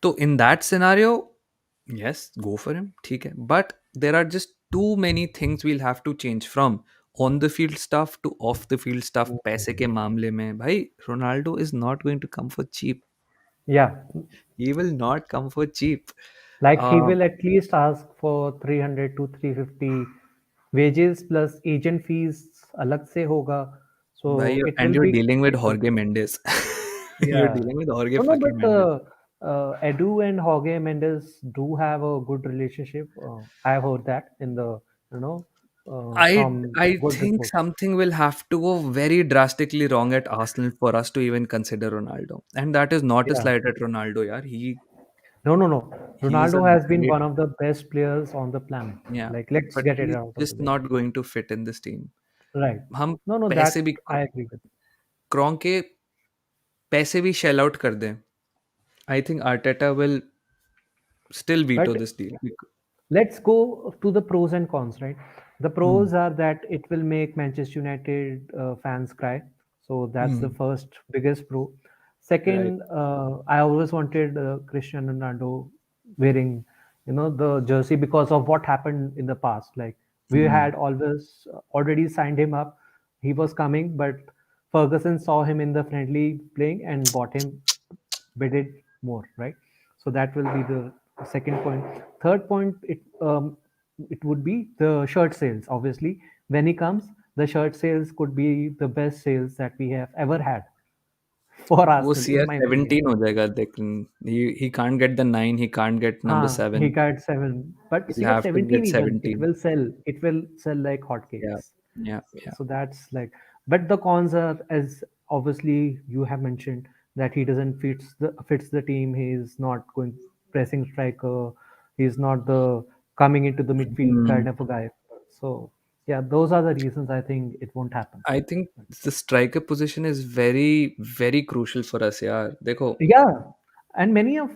So in that scenario, yes, go for him. ठीक है. But there are just too many things we'll have to change from on the field stuff to off the field stuff. पैसे के मामले में भाई Ronaldo is not going to come for cheap. Yeah, He will not come for cheap. like he Uh, will at least ask for 300 to 350 wages plus agent fees अलग से होगा. Bhai, So it and will you're be dealing with good. Jorge Mendes. You're Yeah. dealing with Jorge No, fucking but Mendes. Edu and Jorge Mendes do have a good relationship. I've heard that in the, I from I good think reports. something will have to go very drastically wrong at Arsenal for us to even consider Ronaldo. And that is not a Yeah. slight at Ronaldo, yaar. No, no, no. He's a Ronaldo has been great, one of the best players on the planet. yeah, Like, let's but get it he's out of the just way. not going to fit in this team. Right. हम No, no, पैसे that भी I agree with. क्रोंके पैसे भी shell out कर दें. I think Arteta will still veto But this deal. let's go to the pros and cons, right? The Hmm. pros are that it will make Manchester United fans cry. So that's the Hmm. first biggest pro. Right. Second, I always wanted Cristiano Ronaldo wearing, the jersey because of what happened in the past. Like we Hmm. had always already signed him up. He was coming, but Ferguson saw him in the friendly playing and bought him, bid it more, right? So that will be the second point. Third point, it would be the shirt sales. Obviously, when he comes, the shirt sales could be the best sales that we have ever had for वो Arsenal, in CR my opinion. 17 हो जाएगा लेकिन he can't get the 9, he can't get number He 7. got 7, but He'll have to CR17 get even it 17. will sell. It will sell like Yeah. hotcakes. Yeah. So, Yeah. so that's like, but the cons are, as obviously you have mentioned, that he doesn't fits the team. He is not going pressing striker. He's not the coming into the midfield Hmm. kind of a guy. So yeah, those are the reasons I think it won't happen. I think the striker position is very, very crucial for us यार. देखो. Yeah, and many of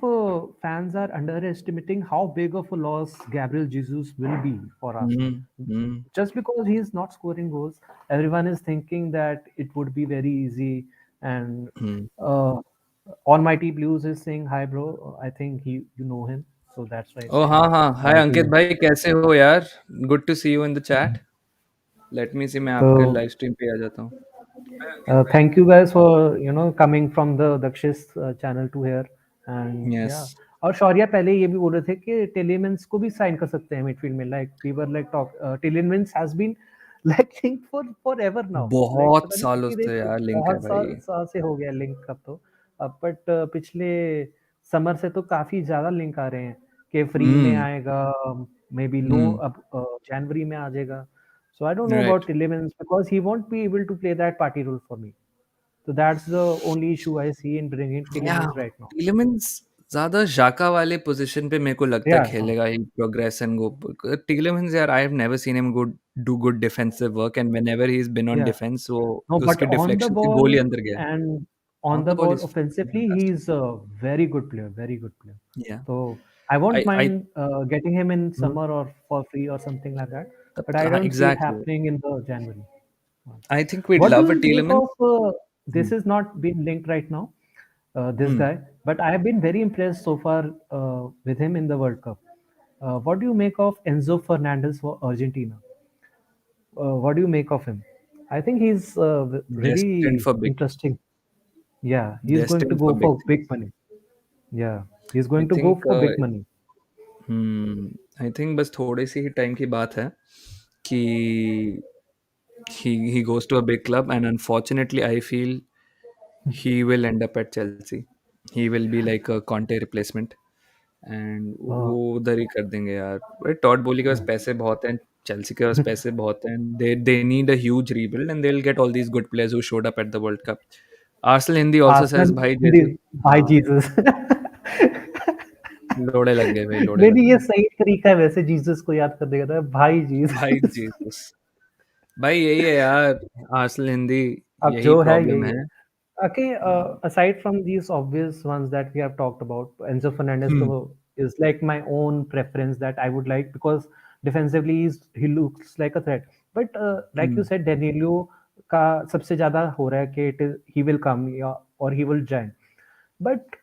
fans are underestimating how big of a loss Gabriel Jesus will be for Arsenal. Hmm. Hmm. Just because he is not scoring goals, everyone is thinking that it would be very easy. And Hmm. uh, Almighty Blues is saying, "Hi, bro. I think you know him, so that's why I Oh said हाँ हाँ. Hi hi to Ankit you." भाई कैसे हो यार? Good to see you in the chat. Let me see मैं आपके So live stream पे आ जाता हूँ. thank you guys for coming from the Dakshis channel to here. And yeah, Yes. और शौर्या पहले ये भी बोल रहे थे कि टेलीमेंस को भी साइन कर सकते हैं मिडफील्ड में, like we were like talk Tielemans has been like link forever now, like बहुत पता नहीं सालों कितनी से देर, यार लिंक है बहुत भाई. साल से हो गया लिंक अब तो। बट पिछले समर से तो काफी ज्यादा लिंक आ रहे हैं कि फ्री में Hmm. आएगा, मे बी लो Hmm. अब जनवरी में आ जाएगा। So I don't know Right. about Tillemans because he won't be able to play that party role for me. So that's the only issue I see in bringing या Tillemans right now. टीलेमेंस ज़्यादा जाका वाले position पे मेरे को लगता है Yeah, खेलेगा ही प्रोग्रेस एंड गो टीलेमेंस यार I have never seen him good do good defensive work and whenever he is been on yeah. Defence वो No, but उसके on the डिफ्लेक्शन से गोल ही ball अंदर गया है and on on the the ball ball is offensively, fantastic he's a very good player, very good player. या So I won't I mind getting him in summer or for free or something like that. तब But I हाँ don't see it exactly happening in the January. I think we What do love a you make Tielemans of this? Is not being linked right now, this hmm guy, but I have been very impressed so far with him in the World Cup. What do you make of Enzo Fernandez for Argentina? What do you make of him? I think he's destined very for big interesting. Yeah, he's going to destined go for big for big things money. Yeah, he's I going to go think for big money. I think बस थोड़ी सी ही time की बात है कि he goes to a big club and unfortunately I feel he will end up at Chelsea. He will be like a Conte replacement and Uh, वो उधर ही कर देंगे यार. भाई टॉड बोली के पास पैसे बहुत हैं, चेल्सी के पास पैसे बहुत हैं. They need a huge rebuild and they'll get all these good players who showed up at the World Cup. Arsenal Hindi also says Arsenal, भाई Jesus. by हाँ, Jesus. लोड़े लग गए भाई, लोड़े नहीं लग नहीं, ये गए. सही तरीका है वैसे जीसस को याद करने का, भाई भाई जीसस। Jesus. भाई यही है यार, आर्सेनल हिंदी अब यही जो है प्रॉब्लम यही है। है. Okay, हाँ. aside from these obvious ones that we have talked about, Enzo Fernandez Hmm. though is like my own preference that I would like because defensively he looks like a threat. But like you Hmm. said, Danilo का सबसे ज्यादा हो रहा है कि he will come or he will join. But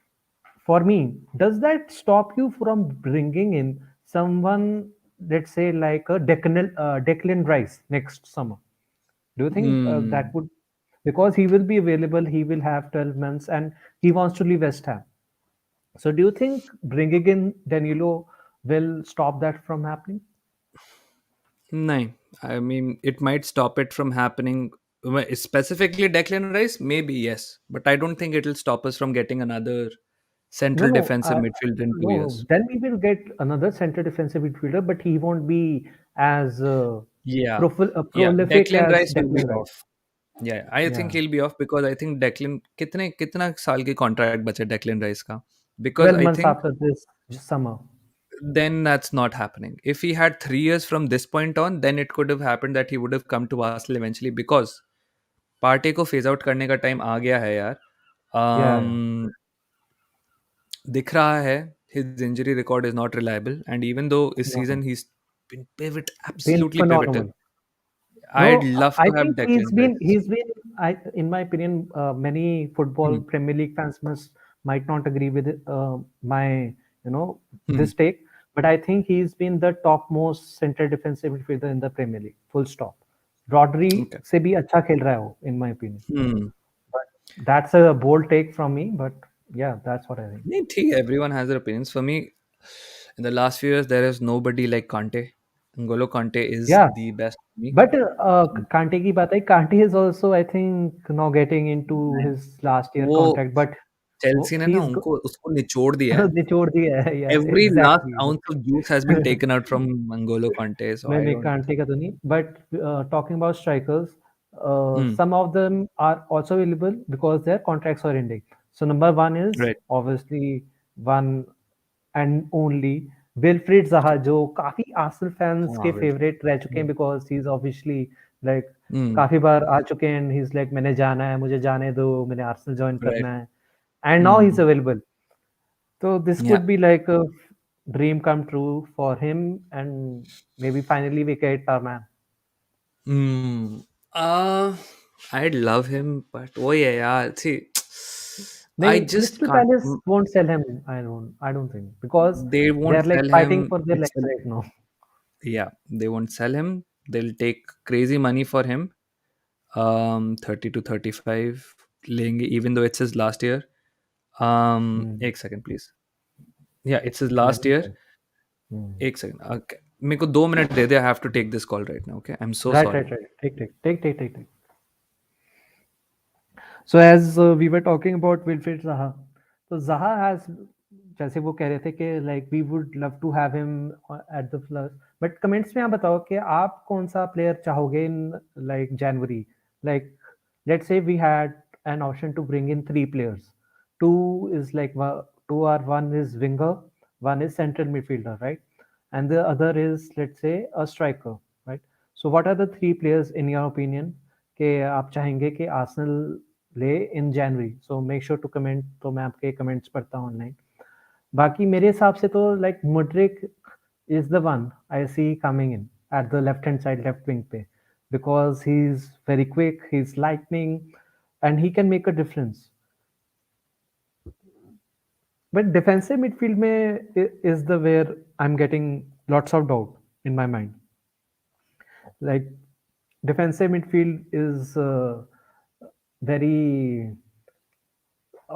for me, does that stop you from bringing in someone, let's say like a Declan Rice next summer? Do you think that Hmm. would, because he will be available, he will have 12 months and he wants to leave West Ham. So do you think bringing in Danilo will stop that from happening? No, I mean it might stop it from happening. Specifically, Declan Rice, maybe yes, but I don't think it'll stop us from getting another No, central no, defensive midfielder in 2 years. then we will get another center defensive midfielder, but he won't be as Yeah, yeah. prolific Declan as Rice will be Declan Rice. off. Yeah, I think Yeah, he'll be off because I think Declan कितना साल की contract बचा Declan Rice का? Because 12 I months think after this summer. then that's not happening. If he had 3 years from this point on, then it could have happened that he would have come to Arsenal eventually because party को phase out करने का time आ गया है यार. Yeah, yeah. दिख रहा है his injury record is not reliable, and even though this season No, he's been been absolutely pivotal. phenomenal. I'd No, love I to have think Declan Rice. in my opinion, many football Hmm. Premier League fans might not agree with my, Hmm. this take, but I think he's been the topmost center defensive midfielder in the Premier League. Full stop. Rodri Okay. से भी अच्छा खेल रहा है वो, in my opinion. Hmm. But that's a bold take from me, but yeah, that's what I think. I think everyone has their opinions. For me, in the last few years, there is nobody like Conte. N'Golo Conte is Yeah, the best for me. but Kante की बात है. Kante is also, I think, now getting into Man, his last year वो contract, but Chelsea ने ना he's उनको उसको निचोड़ दिया है. निचोड़ दिया है. Yes, Every last exactly. ounce of juice has been taken out from N'Golo Conte, so नहीं I नहीं don't. कांटे का तो नहीं. But talking about strikers, Hmm. some of them are also available because their contracts are ending. So number one is Right. obviously one and only Wilfried Zaha, जो काफी Arsenal fans हाँ, के well. Favourite रह चुके हैं because he's obviously like Hmm. काफी बार आ चुके हैं and he's like मैंने जाना है, मुझे जाने दो, मैंने आर्सेनल ज्वाइन Right. करना है, and now he's Hmm. available. So this Yeah. could be like a dream come true for him, and maybe finally we get our man. Hmm. Uh, I'd love him, but oh yeah, yeah. See, I Nahin, just Crystal can't. Palace won't sell him. I don't think because They they won't are like sell fighting him. for their It's legs right now. yeah, they won't sell him. They'll take crazy money for him. 30 to 35 लेंगे, even though it's his last year. Hmm. एक second please. Yeah, it's his Yeah, last go year. ahead. Hmm. एक second. Okay. मेरे को 2 minute they they. I have to take this call right now. Okay, I'm so Right, sorry. right, right. Take. So as we were talking about Wilfried Zaha, so Zaha has, जैसे वो कह रहे थे कि like we would love to have him at the Fleurs, but comments में आप बताओ कि आप कौन सा player चाहोगे in like January, like let's say we had an option to bring in three players, two is like two are one is winger, one is central midfielder, right, and the other is let's say a striker, right. So what are the three players in your opinion कि आप चाहेंगे कि Arsenal ले इन जनवरी. So make sure to comment, तो मैं आपके कमेंट्स पढ़ता हूँ ऑनलाइन. बाकी मेरे हिसाब से तो like Mudryk is the one I see coming in at the left hand side, left wing पे, because he is very quick, he is lightning and he can make a difference. But defensive midfield में is the where I am getting lots of doubt in my mind. Like defensive midfield is very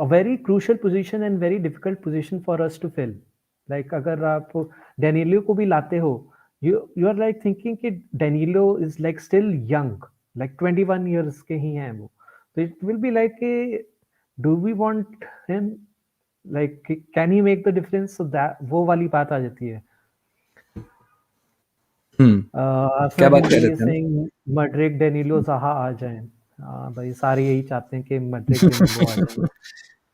a very crucial position and very difficult position for us to fill. Like अगर आप Danilo को भी लाते हो, you are like thinking कि Danilo is like still young, like 21 years के ही हैं वो. So it will be like do we want him, like can he make the difference? So that वो वाली बात आ जाती है. हम्म. क्या Arsenal बात कर Hindi रहे is थे हम? saying Madrid, Danilo, Zaha आ जाएं. हाँ भाई, सारे यही चाहते हैं कि Madrid, Danilo आ जाएं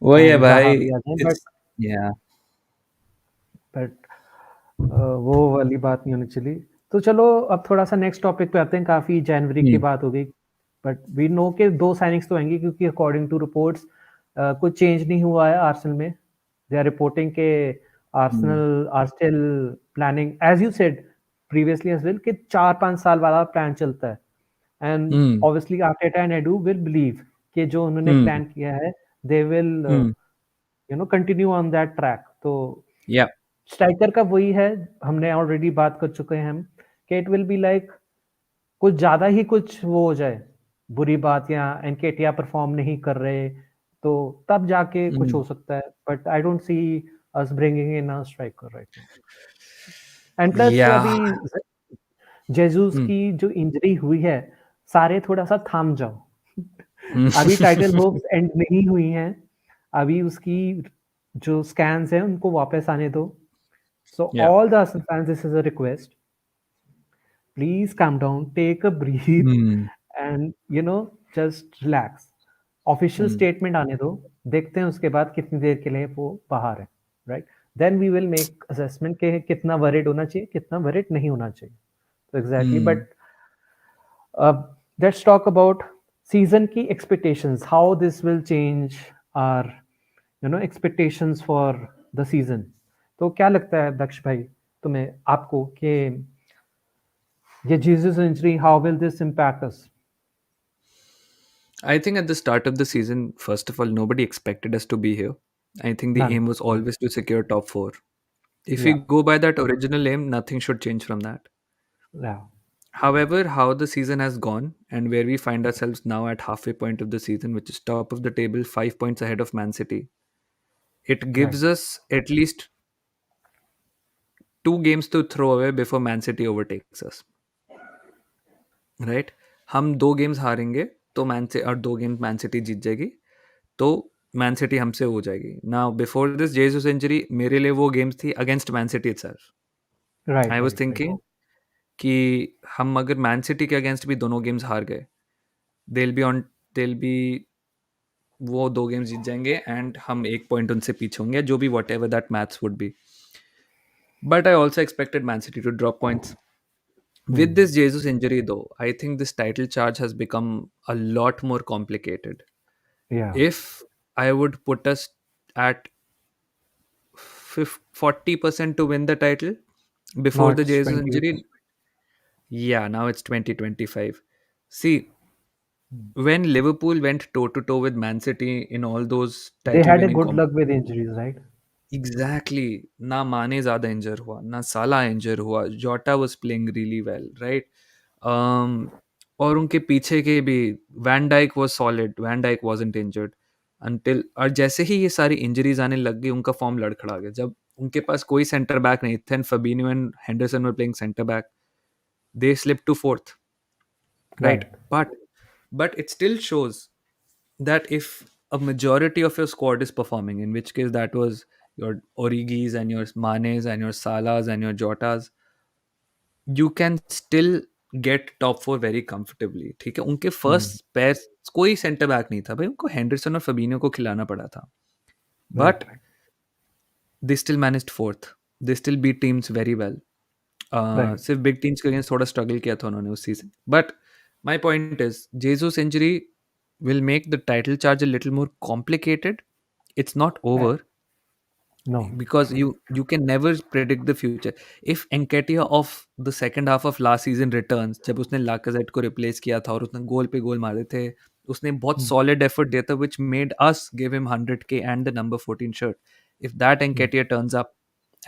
वही है and Zaha भाई. भी आ जाएं, It's yeah. but वो वाली बात नहीं होनी चाहिए. तो चलो अब थोड़ा सा नेक्स्ट टॉपिक पे आते हैं. काफी जनवरी की Hmm. बात हो गई, बट वी नो के दो साइनिंग्स तो आएंगी क्योंकि अकॉर्डिंग टू रिपोर्ट्स कुछ चेंज नहीं हुआ है आर्सेनल में. दे आर रिपोर्टिंग के Hmm. Arsenal are still planning as you said previously as well कि 4-5 साल वाला प्लान चलता है. And Hmm. Obviously Arteta and Edu will believe कि जो उन्होंने Hmm. प्लान किया है they will Hmm. Continue on that track. तो Yeah. स्ट्राइकर का वही है, हमने ऑलरेडी बात कर चुके हैं हम कि इट विल बी लाइक कुछ ज्यादा ही कुछ वो हो जाए बुरी बात, या एनकेटिया परफॉर्म नहीं कर रहे, तो तब जाके कुछ Hmm. हो सकता है. But I don't see us bringing in a striker right now. And plus Yeah. अभी जेजूस Hmm. की जो इंजरी हुई है, सारे थोड़ा सा थाम जाओ. Hmm. अभी टाइटल होप्स एंड नहीं हुई हैं, अभी उसकी जो स्कैन्स हैं उनको वापस आने दो. So Yeah. All the Arsenal fans, this is a request, please calm down, take a breath Hmm. And just relax. Official Hmm. Statement आने दो, देखते हैं उसके बाद कितनी देर के लिए वो बाहर है, right. Then we will make assessment के कितना वरिड होना चाहिए, कितना वरिड नहीं होना चाहिए. तो exactly, Hmm. But let's talk about season की expectations, how this will change are expectations for the season. तो क्या लगता है दक्ष भाई तुम्हें आपको कि ये Jesus injury how will this impact us? I think at the start of the season, first of all, nobody expected us to be here. I think the None. aim was always to secure top four. If we Yeah. go by that original aim, nothing should change from that. Yeah. However, how the season has gone and where we find ourselves now at halfway point of the season, which is top of the table, 5 points ahead of Man City, it Right. gives us at least 2 games to throw away before Man City overtakes us. Right? हम 2 games हारेंगे तो man से और 2 game man city जीत जाएगी, तो man city हमसे हो जाएगी। Now before this Jesus injury मेरे लिए वो गेम्स थी against man city itself. Right. I was Right. Right. Thinking कि हम अगर मैन सिटी के अगेंस्ट भी दोनों गेम्स हार गए, they will be on they will be वो 2 गेम्स जीत जाएँगे एंड हम 1 पॉइंट उनसे पीछे होंगे, जो भी whatever that maths would be. But I also expected Man City to drop points. With Hmm. this Jesus injury, though, I think this title charge has become a lot more complicated. Yeah. If I would put us at 40% to win the title Now before the it's Jesus 20. injury, yeah, now it's 2025. See, Hmm. when Liverpool went toe to toe with Man City in all those They title had a winning good luck competitions, with injuries, right? exactly. Na Mane ज़्यादा इंजर हुआ, ना साला इंजर हुआ. Jota was playing really well, right? Um, और उनके पीछे के भी van Dijk was solid, van Dijk wasn't injured until और जैसे ही ये सारी इंजरीज आने लग गई उनका फॉर्म लड़खड़ा गया। जब उनके पास कोई सेंटर बैक नहीं थे, फabinho and Henderson were playing centre back, they slipped to fourth, right? Right. But it still shows that if a majority of your squad is performing, in which case that was your Origis and your Manes and your Salas and your Jotas, you can still get top four very comfortably. ठीक है, उनके Hmm. First पैर कोई centre back नहीं था भाई, उनको Henderson और फबीनो को खिलाना पड़ा था, Right. But Right. They still managed fourth, they still beat teams very well. Right. सिर्फ बिग टीम्स के अगेंस्ट थोड़ा स्ट्रगल किया था उन्होंने उस season, but my point is Jesus injury will make the title charge a little more complicated. It's not Eh, over no. because you can never predict the future. If Enketia of the second half of last season returns, जब उसने Lacazette को replace किया था और उसने गोल पे गोल मारे थे, उसने बहुत Hmm. solid effort दिया था, which made us give him 100k and the number 14 shirt. If that Hmm. Enketia turns up,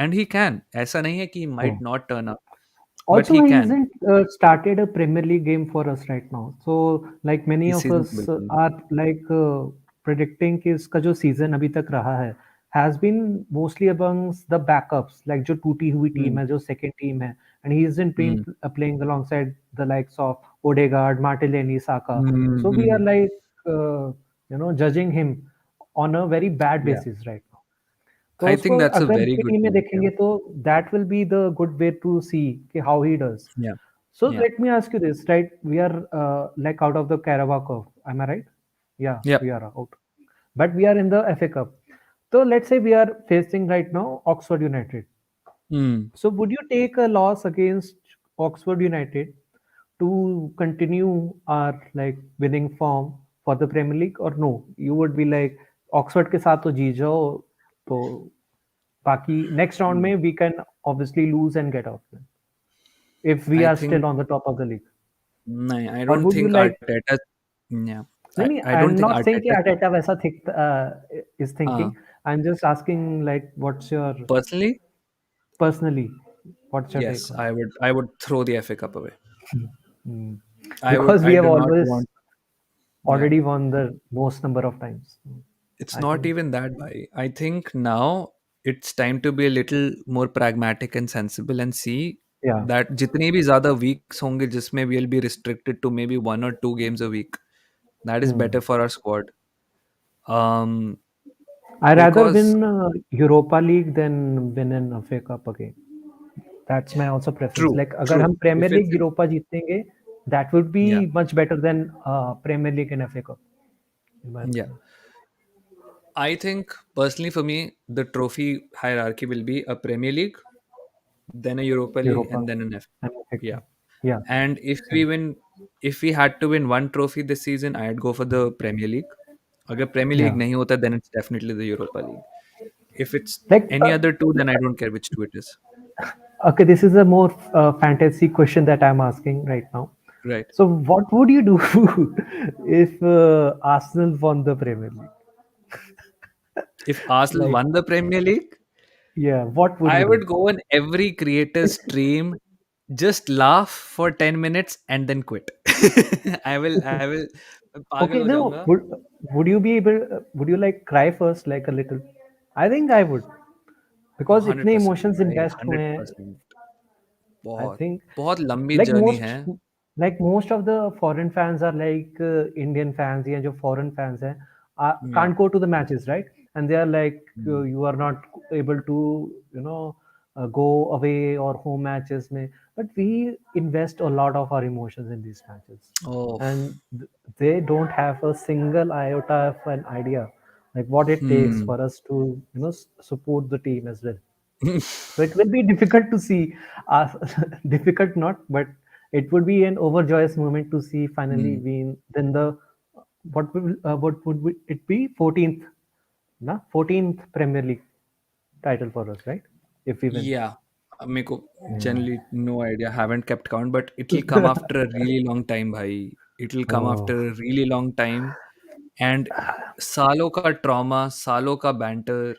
and he can, ऐसा नहीं है कि he might Oh. not turn up, but Also, he he can. hasn't started a Premier League game for us right now. So, like many इस of season us बिल्कुल are like predicting कि इसका जो season अभी तक रहा है has been mostly amongst the backups, like जो टूटी हुई टीम नहीं। है, जो second team है, and he isn't been hmm playing alongside the likes of Odegaard, Martinelli, Saka. Hmm So we are hmm like judging him on a very bad yeah, basis right now. तो I उसको think that's a अगर very ये good team में point. Yeah, देखेंगे तो that will be the good way to see कि how he does. yeah, So yeah. let me ask you this, right? We are like out of the Carabao Cup. Am I right? Yeah, Yep. we are out. But we are in the FA Cup. So let's say we are facing right now Oxford United. Mm. So would you take a loss against Oxford United to continue our like winning form for the Premier League, or no? You would be like Oxford के साथ तो जीत जाओ, तो बाकी next round Mm. में we can obviously lose and get out if we I are think still on the top of the league. no, I Or don't would you think like? Arteta. Yeah, नहीं नहीं, I don't I'm think not saying कि Arteta. Arteta वैसा think is Uh, thinking. I'm just asking like what's your Personally, personally, what's your take yes, on? I would throw the FA Cup away. Hmm. I would. Because we I have do not always want. Yeah, already won the most number of times. it's I not think, even that by. I think now it's time to be a little more pragmatic and sensible and see yeah. that जितने भी ज़्यादा weeks होंगे जिसमें we'll be restricted to maybe 1 or 2 games a week. That is Hmm. better for our squad. Um, I rather because win Europa League than win an FA Cup again. That's my also preference. true, Like अगर true. हम Premier If it's League in, Europa जीतेंगे, that would be yeah, much better than Premier League and FA Cup, in my yeah. opinion. I think personally for me, the trophy hierarchy will be a Premier League, then a Europa League, Europa and then an F. and FA Yeah. Cup. Yeah, And same. if we had to win one trophy this season, I'd go for the Premier League. अगर Premier League Yeah, नहीं होता, then it's definitely the Europa League. If it's Like, any other two, then I don't care which two it is. okay, this is a more fantasy question that I'm asking right now. Right. So, what would you do if Arsenal won the Premier League? If Arsenal Like, won the Premier League, yeah, what would you I do? would go on every creator's stream, just laugh for 10 minutes and then quit. I will पागल Okay, हो no, जाऊंगा. would you be able? Would you like cry first, like a little? I think I would because इतने 100% emotions भाई, invest हुए हैं. 100%. I बहुत think बहुत लंबी like जर्नी most है. most of the foreign fans are like Indian fans या जो foreign fans हैं Yeah. can't go to the matches, right? And they are like Hmm. you are not able to, you know, go away or home matches में, but we invest a lot of our emotions in these matches, Oh. and they don't have a single iota of an idea like what it takes Hmm. for us to, you know, support the team as well. So it will be difficult to see, uh, difficult not, but it would be an overjoyous moment to see finally Hmm. win. Then the what would it be? 14th, na 14th Premier League title for us, right? If we win. Yeah. मेरे को Yeah. generally no idea, haven't kept count, but it'll come after a really long time, भाई. It'll come Oh, after a really long time, and सालों का trauma, सालों का banter,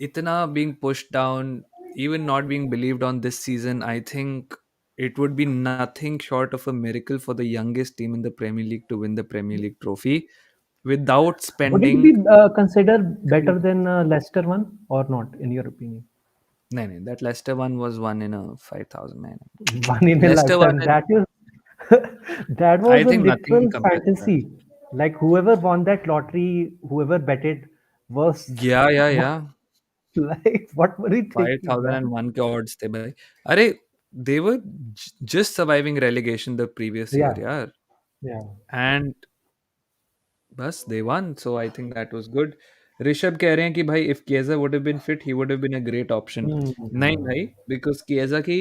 itna being pushed down, even not being believed on this season, I think it would be nothing short of a miracle for the youngest team in the Premier League to win the Premier League trophy without would it spending. be considered better than Leicester one or not, in your opinion? No, no, that Leicester one was one in a 5,000. No, One in a Leicester one, lifetime. That is, that I was a think nothing literal compares to that. fantasy. Like whoever won that lottery, whoever betted, was Yeah, yeah, yeah. like, what were you thinking, man? 5,001 के odds थे भाई. अरे, they were just surviving relegation the previous year, Yeah, yeah. yeah. And बस they won, so I think that was good. Rishabh कह रहे हैं कि भाई if Chiesa would have been fit, he would have been a great option. नहीं Hmm. भाई, because Chiesa की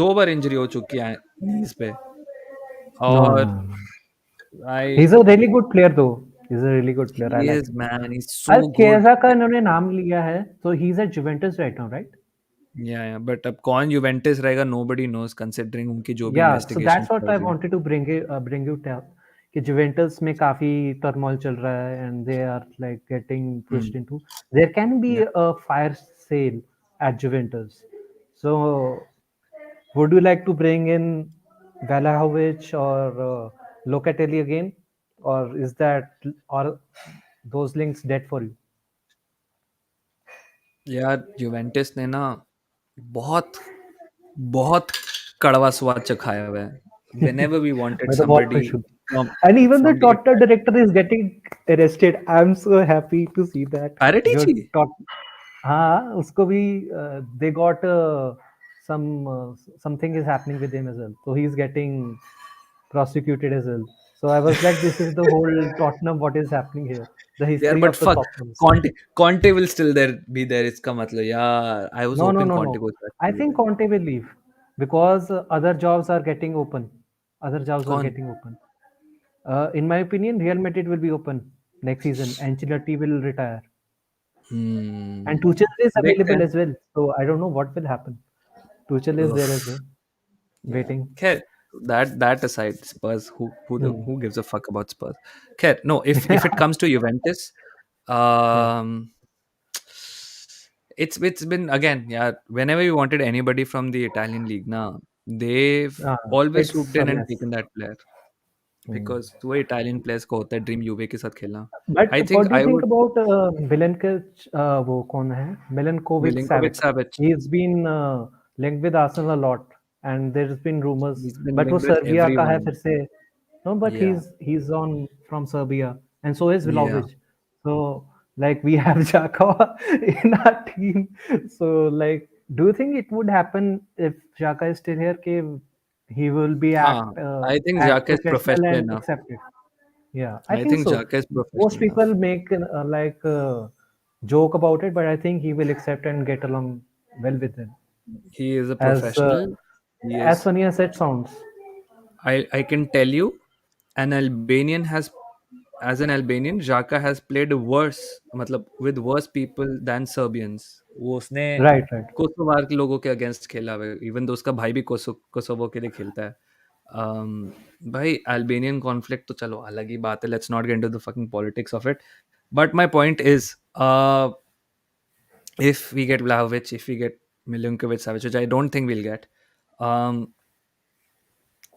2 बार injury हो चुकी है knees पे, No, और no, no. I He's a really good player, though. He's a really good player. I he like is, him. man, he's अरे so good. केजा का इन्होंने नाम लिया है, so he's at Juventus right now, right? Yeah, yeah, but अब कौन Juventus रहेगा, nobody knows considering उनकी जो भी Yeah, so investigation that's what चल I रही है. wanted to bring you tell कि Juventus में काफी turmoil चल रहा है and they are like getting Hmm. pushed into. There can be Yeah. a fire sale at Juventus. So would you like to bring in Valahovic or Locatelli again, or is that or those links dead for you? यार Juventus ने ना बहुत बहुत कड़वा स्वाद चखाया हुआ है. Whenever we wanted मैं तो बहुत somebody खुश हूँ. from And even the from the Tottenham director is getting arrested. I'm so happy to see that. जो Paratici. Tot हाँ उसको भी they got something is happening with him as well. So he's getting prosecuted as well. So I was like, this is the whole Tottenham. What is happening here? The Yeah, history but of the fuck, Tottenhams. Conte will still there be there. इसका मतलब यार, I was No, no, hoping no, Conte no. goes back I to think Juve. Conte will leave because other jobs are getting open. Other jobs are कौन? getting open. In my opinion, Real Madrid will be open next season. Ancelotti will retire, and Hmm. Tuchel is देखते available हैं. as well. So I don't know what will happen. Tuchel is there as Ugh. well, Yeah. waiting. खैर, that aside, Spurs, Hmm. who gives a fuck about Spurs? खैर, no, if it comes to Juventus, Yeah. um, it's been again, yeah. Whenever you wanted anybody from the Italian league, na, they've always swooped It's a in and mess. taken that player, Hmm. because वो Italian players को होता है dream यूवे के साथ खेलना. But I think what do you I think would about Milenkovic? वो कौन है? Milenkovic Milinkovic Savic. Savic. He's been linked with Arsenal a lot, and there's been rumors. He's been But वो linked with Serbia का है everyone. फिर से. No, but Yeah, he's on from Serbia, and so is yeah. Vlahovic. So like we have Xhaka in our team. So like, do you think it would happen if Xhaka is still here? कि he will be हाँ, I think act Xhaka is professional professional and enough. accept it. Yeah, I I think think so. Xhaka is Most professional people enough. make like joke about it, but I think he will accept and get along well with them. He is a As professional. He as is. funny as it sounds. I can tell you, an Albanian has as an Albanian, Xhaka has played worse, मतलब with worse people than Serbians. वो उसने right, right. कोसोवार के लोगों के against खेला हुआ है, even though उसका भाई भी कोसोवो के लिए खेलता है। भाई अल्बेनियन कॉन्फ्लिक्ट तो चलो अलग ही बात है, let's not get into the fucking politics of it. But my point is, if we get Vlahovic, if we get Milinkovic Savic, which I don't think we'll get, um,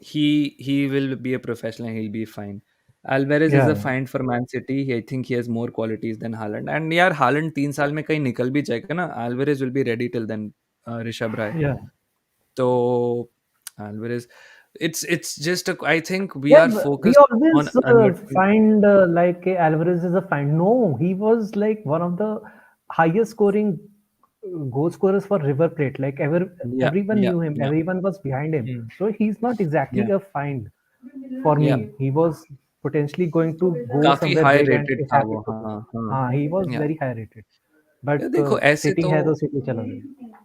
he will be a professional and he'll be fine. Alvarez is या, a find for Man City. I think he has more qualities than Haaland. And यार Haaland 3 साल में कहीं निकल भी जाएगा ना, Alvarez will be ready till then. Rishabh Rai. या। So Alvarez, it's just a, I think we Yeah, are we focused on always uncertainty. find like Alvarez is a find. No, he was like one of the highest scoring goal scorers for River Plate. Like Yeah, everyone yeah, knew him, yeah, everyone was behind him. mm, So he's not yeah, exactly a find for yeah. me. He was potentially going to go काफी somewhere high big and rated it था वो, happened to go. हाँ हाँ। He was या very high rated. But देखो ऐसे City तो है तो City चला गया.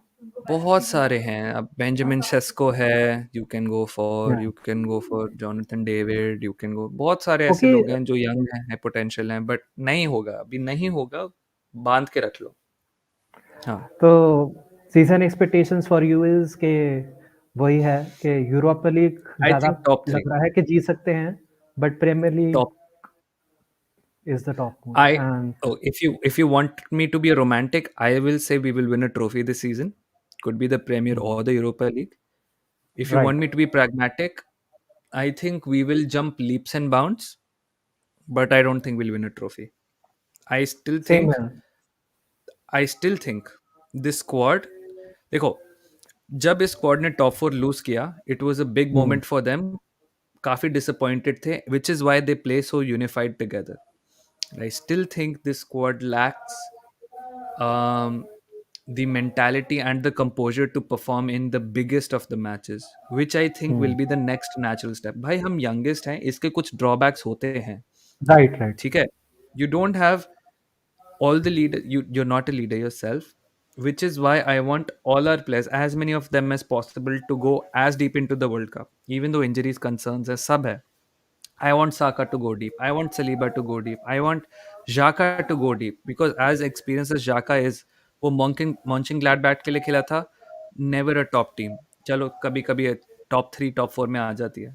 बहुत सारे हैं। अब बेंजामिन शेस्को है, Yeah. You can go for Jonathan David, you can go, बहुत सारे ऐसे Okay, लोग हैं जो यंग हैं, पोटेंशियल हैं, बट नहीं होगा, अभी नहीं होगा, बांध के रख लो। हाँ, तो season expectations for you is के वही है कि यूरोपा लीग आई ज़्यादा थिंक टॉप थ्री, लग रहा है कि जीत सकते हैं, but Premier League top is the top most I and if you want me to be a romantic, I will say we will win a trophy this season. Could be the Premier or the Europa League. If you want right me to be pragmatic, I think we will jump leaps and bounds, but I don't think we'll win a trophy. I still same think है। I still think this squad, देखो, जब इस squad ने top four loose किया, it was a big hmm moment for them. काफी disappointed थे, which is why they play so unified together. I still think this squad lakhs the mentality and the composure to perform in the biggest of the matches, which I think will hmm be the next natural step. भाई हम youngest हैं, इसके कुछ drawbacks होते हैं, right right ठीक है? You don't have all the leader, you're not a leader yourself, which is why I want all our players, as many of them as possible, to go as deep into the World Cup, even though injuries concerns है, सब है। I want Saka to go deep. I want Saliba to go deep. I want Xhaka to go deep, because as experienced as Xhaka is, वो मॉन्चिंग ग्लैडबैट के लिए खेला था, never a top team. चलो कभी कभी टॉप थ्री टॉप फोर में आ जाती है,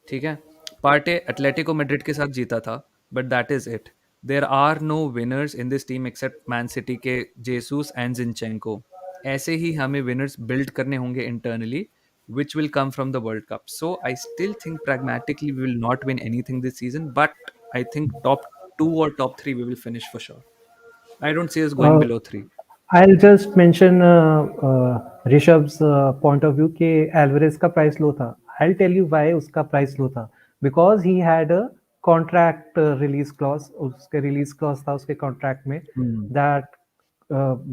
ठीक है। पार्टे एटलेटिको मैड्रिड के साथ जीता था, but that is it. There are no winners in this team except Man City के जेसूस एंड जिनचेंको। ऐसे ही हमें विनर्स बिल्ड करने होंगे internally, which will come from the World Cup. So I still think pragmatically we will not win anything this season, but I think top two or top three we will finish for sure. I don't see us going below three. I'll just mention ऋषभ's point of view कि Alvarez का price लो था। I'll tell you why उसका price लो था, because he had a contract release clause, उसके release clause था उसके contract में, Hmm. that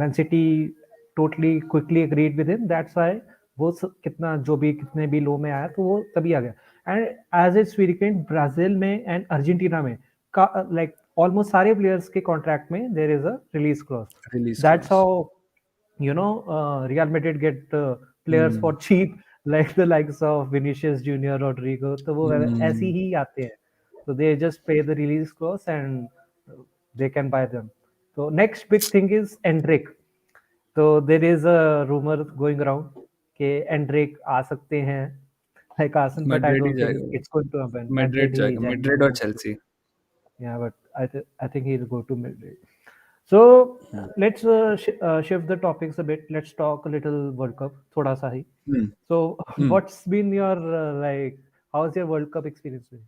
Man City totally quickly agreed with him, that's why वो कितना जो भी कितने भी लो में आया तो वो तभी आ गया। And as it's frequent Brazil में एंड अर्जेंटीना में लाइक ऑलमोस्ट सारे प्लेयर्स के कॉन्ट्रैक्ट में there is a release clause. Release That's clause. how Real Madrid get players for Hmm. cheap like the likes of Vinicius Junior, Rodrigo. तो वो ऐसे Hmm. ही आते हैं, so they just pay the release clause and they can buy them. So next big thing is Endrick. तो there is a rumor going around कि Endrick आ सकते हैं like Arsenal, but I Madrid he don't think जाएगा, it's going to happen. Madrid Madrid ही जाएगा, जाएंगे Madrid और most Chelsea. probably. Yeah, but I think he'll go to Madrid. So Hmm. let's shift the topics a bit. Let's talk a little World Cup, थोड़ा सा ही. Hmm. So Hmm. what's been your like? How's your World Cup experience been?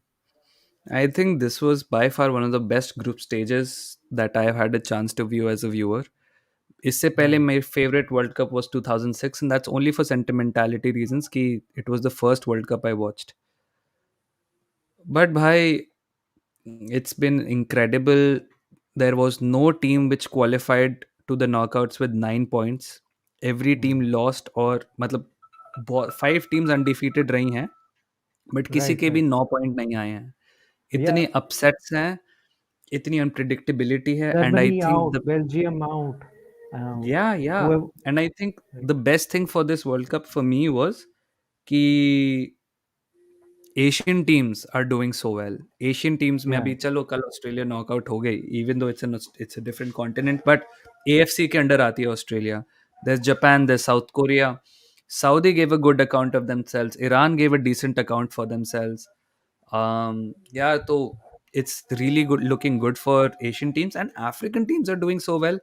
I think this was by far one of the best group stages that I have had a chance to view as a viewer. इससे पहले Right, my favorite World Cup was 2006, and that's only for sentimentality reasons कि it was the first World Cup I watched. But bhai, it's been incredible. There was no team which qualified to the knockouts with 9 points. Every team lost, और मतलब 5 teams undefeated रही हैं, but किसी right, के भी right. 9 point नहीं आए हैं। Yeah, इतने अपसेट्स हैं, इतनी अनप्रिडिक्टेबिलिटी है, and I Germany think out, the Belgium out. या Whoever, and I think the best thing for this world cup for me was कि Asian teams are doing so well. Asian teams में Yeah. अभी चलो कल Australia knockout हो गई, even though it's a different continent, but AFC के under आती है Australia. there's Japan, there's South Korea. Saudi gave a good account of themselves. Iran gave a decent account for themselves. Yeah, so it's really good, looking good for Asian teams, and African teams are doing so well.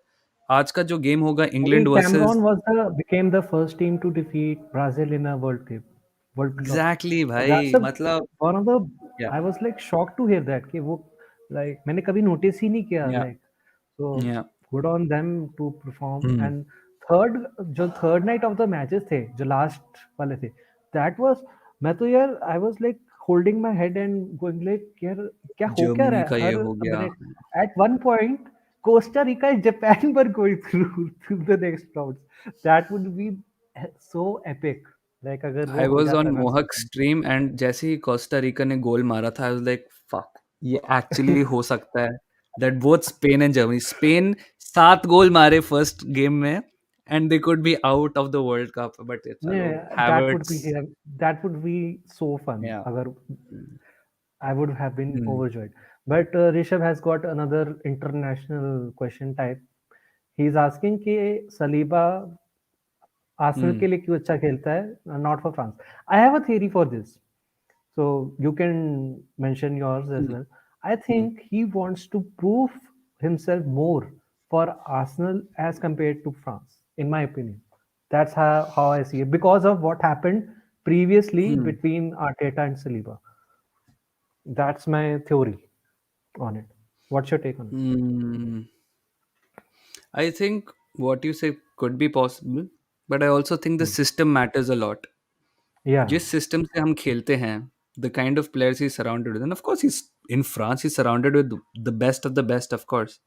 आज का जो game होगा I England mean, versus. Cameroon became the first team to defeat Brazil in a World Cup. World Cup. Exactly So भाई, that's a मतलब. one of the. या I was like shocked to hear that कि वो like मैंने कभी notice ही नहीं किया या like so या good on them to perform and third जो third night of the matches थे जो last वाले थे that was मैं तो यार I was like holding my head and going like यार क्या हो क्या रहा जर्मनी है का ये हर हो गया. minute at one point Costa Rica and Japan were going through the next rounds. That would be so epic. Like अगर वो आई हो वाज ऑन जाता मोहक कंफर्म. स्ट्रीम, एंड जैसे ही कोस्टा रिका ने गोल मारा था, आई वाज लाइक फक, ये एक्चुअली हो सकता है. That both Spain and Germany, Spain 7 गोल मारे फर्स्ट गेम में, and they could be out of the world cup, but चलो Yeah, Havertz. that would be so fun. या. अगर I would have been overjoyed. But Rishabh has got another international question type. He's asking कि Saliba Arsenal के लिए क्यों अच्छा खेलता है not for France. I have a theory for this. So you can mention yours as well. I think he wants to prove himself more for Arsenal as compared to France, in my opinion. That's how I see it because of what happened previously between Arteta and Saliba. That's my theory on it. What's your take on it? I think what you say could be possible, but I also think the Hmm. System matters a lot. Yeah, जिस system से हम खेलते हैं, the kind of players he surrounded with, and of course he in France he surrounded with the best of the best, of course.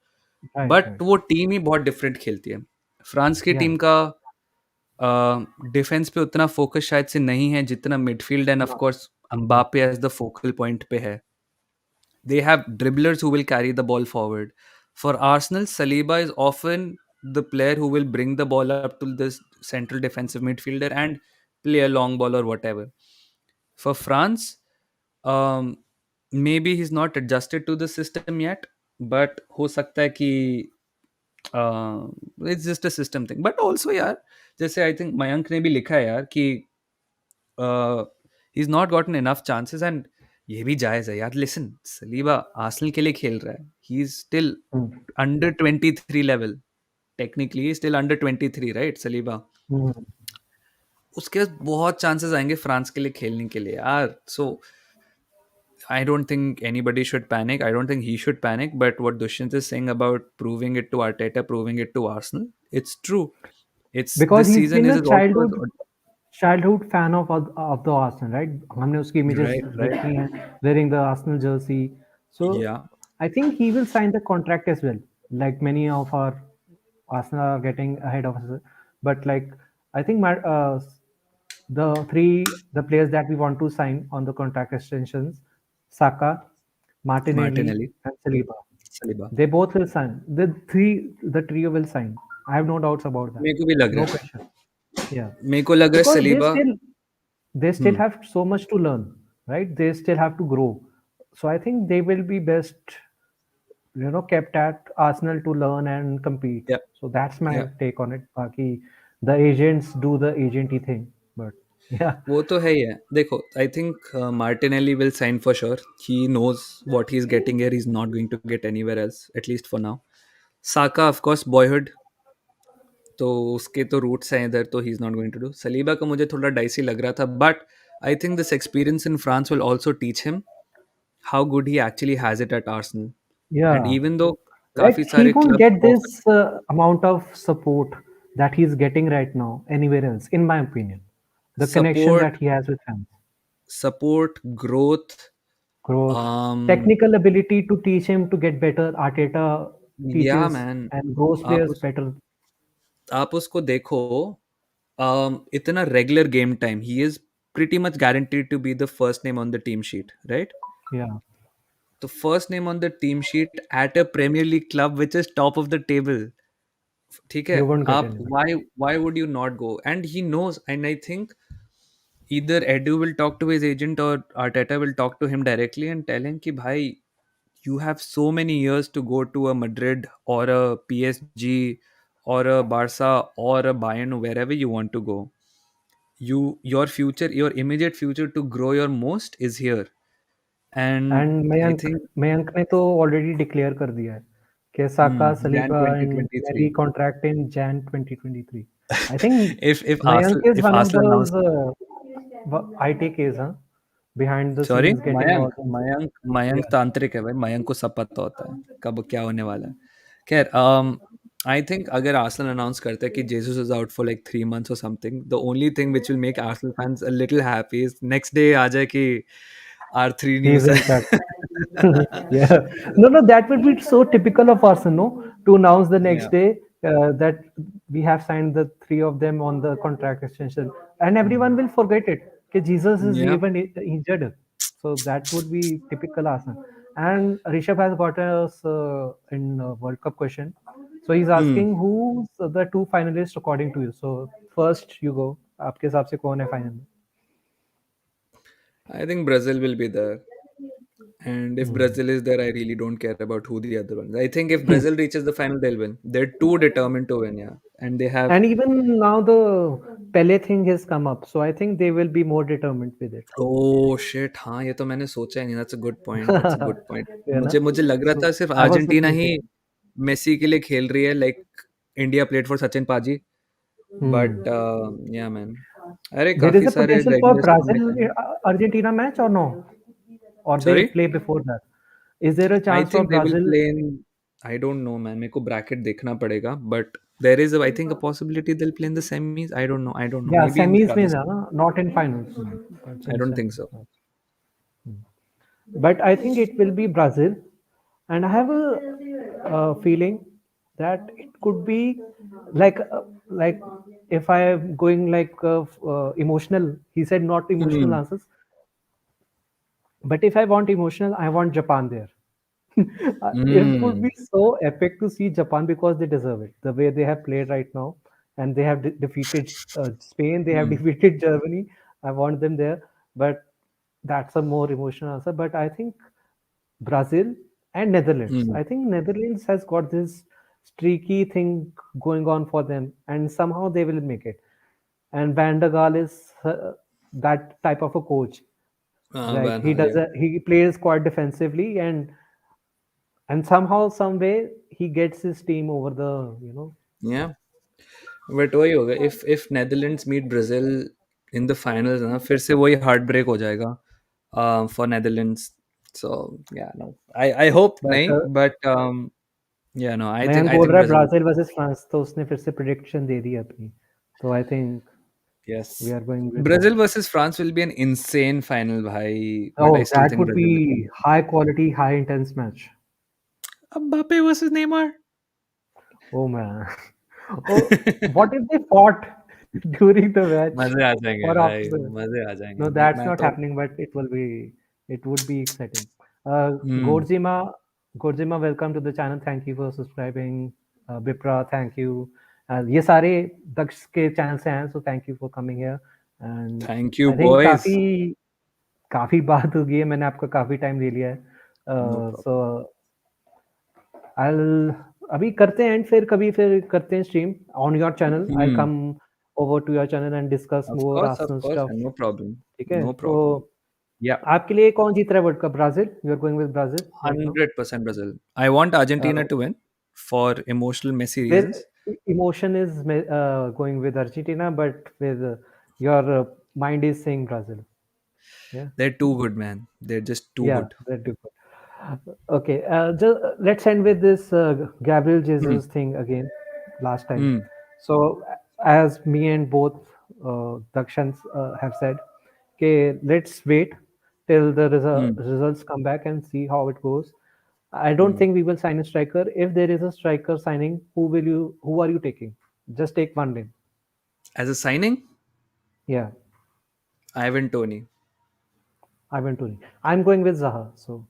right, but right. वो team ही बहुत different खेलती है. फ्रांस की Yeah, टीम का defence पे उतना focus शायद से नहीं है जितना midfield and of no, course no. Mbappe as the focal point पे है. They have dribblers who will carry the ball forward. For Arsenal, Saliba is often the player who will bring the ball up to this central defensive midfielder and play a long ball or whatever. For France, um, maybe he's not adjusted to the system yet, but हो सकता है कि it's just a system thing. But also यार, जैसे I think Mayank ने भी लिखा है यार कि he's not gotten enough chances, and ये भी जायज है यार. लिसन, सलीबा आर्सेनल के लिए खेल रहा है. He is still Hmm. Under 23 level. Technically still under 23, right Saliba. Hmm. उसके बाद बहुत चांसेस आएंगे फ्रांस के लिए खेलने के लिए यार. So I don't think anybody should panic. I don't think he should panic. But what Dushyant is saying about proving it to Arteta, proving it to Arsenal, it's true. It's Because this he's season been is a also. childhood fan of the Arsenal, right? हमने उसकी images right, right. देखी हैं wearing the Arsenal jersey. So या. I think he will sign the contract as well. Like many of our Arsenal are getting ahead of us, but like I think the players that we want to sign on the contract extensions, Saka, Martinelli, Martinelli, and Saliba. Saliba. They both will sign. The trio will sign. I have no doubts about that. मेरे को भी लग No रहा है. question. Yeah, मेरे को लग रहा है because Saliba. they still have so much to learn, right? They still have to grow. So I think they will be best, kept at Arsenal to learn and compete. या. So that's my या. take on it. Baki, the agents do the agenty thing, but yeah, वो तो है ही है. देखो, I think Martinelli will sign for sure. He knows what he is getting here. He is not going to get anywhere else, at least for now. Saka of course boyhood, तो उसके तो roots हैं इधर, तो he is not going to do. Saliba का मुझे थोड़ा dicey लग रहा था, but I think this experience in France will also teach him how good he actually has it at Arsenal. And yeah. Even though Like काफी he सारे won't clubs get offer. this amount of support that he's getting right now anywhere else, in my opinion. The connection support, that he has with fans, support, growth. growth, technical ability to teach him to get better. Arteta या teaches man, and grows आप players उस better. आप उसको देखो. इतना regular game time, he is pretty much guaranteed to be the first name on the team sheet, right? Yeah, The first name on the team sheet at a Premier League club which is top of the table. ठीक है. you won't get आप anywhere. why would you not go? And he knows, and I think either Edu will talk to his agent or Arteta will talk to him directly and tell him ki bhai, you have so many years to go to a Madrid or a PSG or a Barca or a Bayern, wherever you want to go. Your future, your immediate future to grow your most is here. And and I Mayank think Mayank ने तो already declare कर दिया है कि साका, Jan Saliba and may 2023. recontract in Jan 2023. I think if Arsenal Mayank is if one of Arsenal those announced, ITKs, huh? Behind the sorry, scenes, getting Mayank all those. Mayank Mayank Yeah, तांत्रिक है भाई, मयंक को सब पता होता है कब क्या होने वाला है. खैर, आई थिंक अगर आर्सेनल अनाउंस करता है कि Jesus is out for like 3 months और something, the only thing which will make Arsenal fans a little happy is next day आ जाए कि R3 he is न्यूज़ है. intact. Yeah. No, no, that would be so typical of us, no? To announce the next Yeah. day that we have signed the three of them on the contract extension, and everyone will forget it. Okay, Jesus is Yeah. even injured. So that would be typical Arsenal. And Rishabh has got us in World Cup question. So he's Hmm. asking who's the two finalists according to you. So first you go. आपके हिसाब से कौन है final I think Brazil will be there. And if में? Brazil is there, I really don't care about who the other ones. I think if Brazil reaches the final, they'll win. They're too determined to win, yeah. And they have. And even now the Pele thing has come up, so I think they will be more determined with it. Oh shit, हाँ, ये तो मैंने सोचा ही नहीं. That's a good point, that's a good point. Yeah, na? मुझे मुझे लग रहा So था सिर्फ I was अर्जेंटीना looking ही forward. मेसी के लिए खेल रही है, like India played for Sachin paaji. Hmm. But या मैन, अरे There is काफी a सारे potential for रेगुलर्स तो Brazil हमें. Argentina match or no? Or they'll sorry, play before that. Is there a I chance for think they will Brazil? Play in. I don't know man, मेरे को bracket देखना पड़ेगा, but there is I think a possibility they will play in the semis. I don't no, Yeah, may be in semis the में ना, not in finals. But I in don't think semis. So. But I think it will be Brazil, and I have a feeling that it could be like if I am going like emotional. He said not emotional Hmm. answers, but if I want emotional, I want Japan there. It would be Hmm. so epic to see Japan because they deserve it. The way they have played right now, and they have defeated Spain, they have Hmm. defeated Germany. I want them there, but that's a more emotional answer. But I think Brazil and Netherlands. Hmm. I think Netherlands has got this streaky thing going on for them, and somehow they will make it. And Van der Gaal is that type of a coach. Like Van Hal, yeah. he plays quite defensively, and somehow, some way, he gets his team over the Yeah. But वही होगा, if Netherlands meet Brazil in the finals ना, फिर से वही heart break हो जाएगा for Netherlands. So yeah no, I hope But नहीं, but yeah no, Mayank I बोल थिंक रहा है ब्राजील. ब्राजील वर्सेस फ्रांस, तो उसने फिर से प्रिडिक्शन दे दी अपनी. तो I think yes, we are going with that. Brazil versus France will be an insane final भाई, but I Oh, still that think would Brazil will be win. high quality, high intense match. अब Mbappe versus Neymar. Oh man. Oh, what if they fought during the match मजे आ जाएंगे or after भाई, the? मजे आ जाएंगे. No, मैं that's मैं not तो. happening, but it would be exciting. Hmm. Godzima, Godzima, welcome to the channel. Thank you for subscribing. Bipra, thank you. ये सारे दक्ष के चैनल से हैं, so thank you for coming here. And thank you I think boys. काफी काफी बात हो गई है, मैंने आपका काफी टाइम ले लिया है. No So problem. I'll अभी करते हैं एंड फिर करते हैं stream on your channel. I hmm. Come over to your channel and discuss more Of Arsenal course, stuff. no problem. ठीक है, No तो problem. Yeah, आपके लिए कौन जीत रहा है world cup? Brazil? You are going with Brazil right now? 100% Brazil. I want Argentina to win for emotional, messy फिर reasons. Emotion is going with Argentina, but with your mind is saying Brazil. या They're too good, man. They're just too Yeah, good. that do good. Okay, just let's end with this Gabriel Hmm. Jesus thing again. Last time, Hmm. so as me and both Dakshans have said, okay, let's wait till the Hmm. results come back and see how it goes. I don't Hmm. think we will sign a striker. If there is a striker signing, who are you taking? Just take one name. As a signing, Yeah, Ivan Tony. Ivan Toney. I'm going with Zaha. So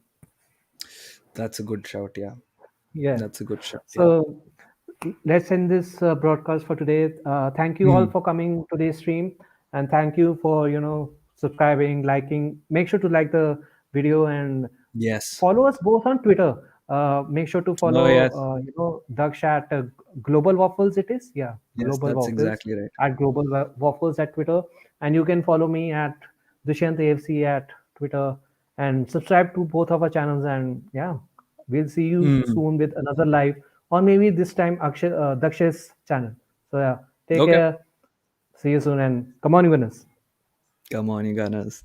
That's a good shout. Yeah, yeah. that's a good shout. Yeah. So let's end this broadcast for today. Thank you all Hmm. for coming to today's stream. And thank you for subscribing, liking. Make sure to like the video and Yes. follow us both on Twitter. Make sure to Oh, follow, yes. Daksh at Global Waffles. It is, yeah, Yes, Global that's Waffles exactly right. at Waffles at Twitter, and you can follow me at Dushyant AFC at Twitter, and subscribe to both of our channels. And yeah, we'll see you Mm. soon with another live, or maybe this time Daksh's channel. So yeah, take Okay. care. See you soon, and come on, you winners. Come on, you gunners.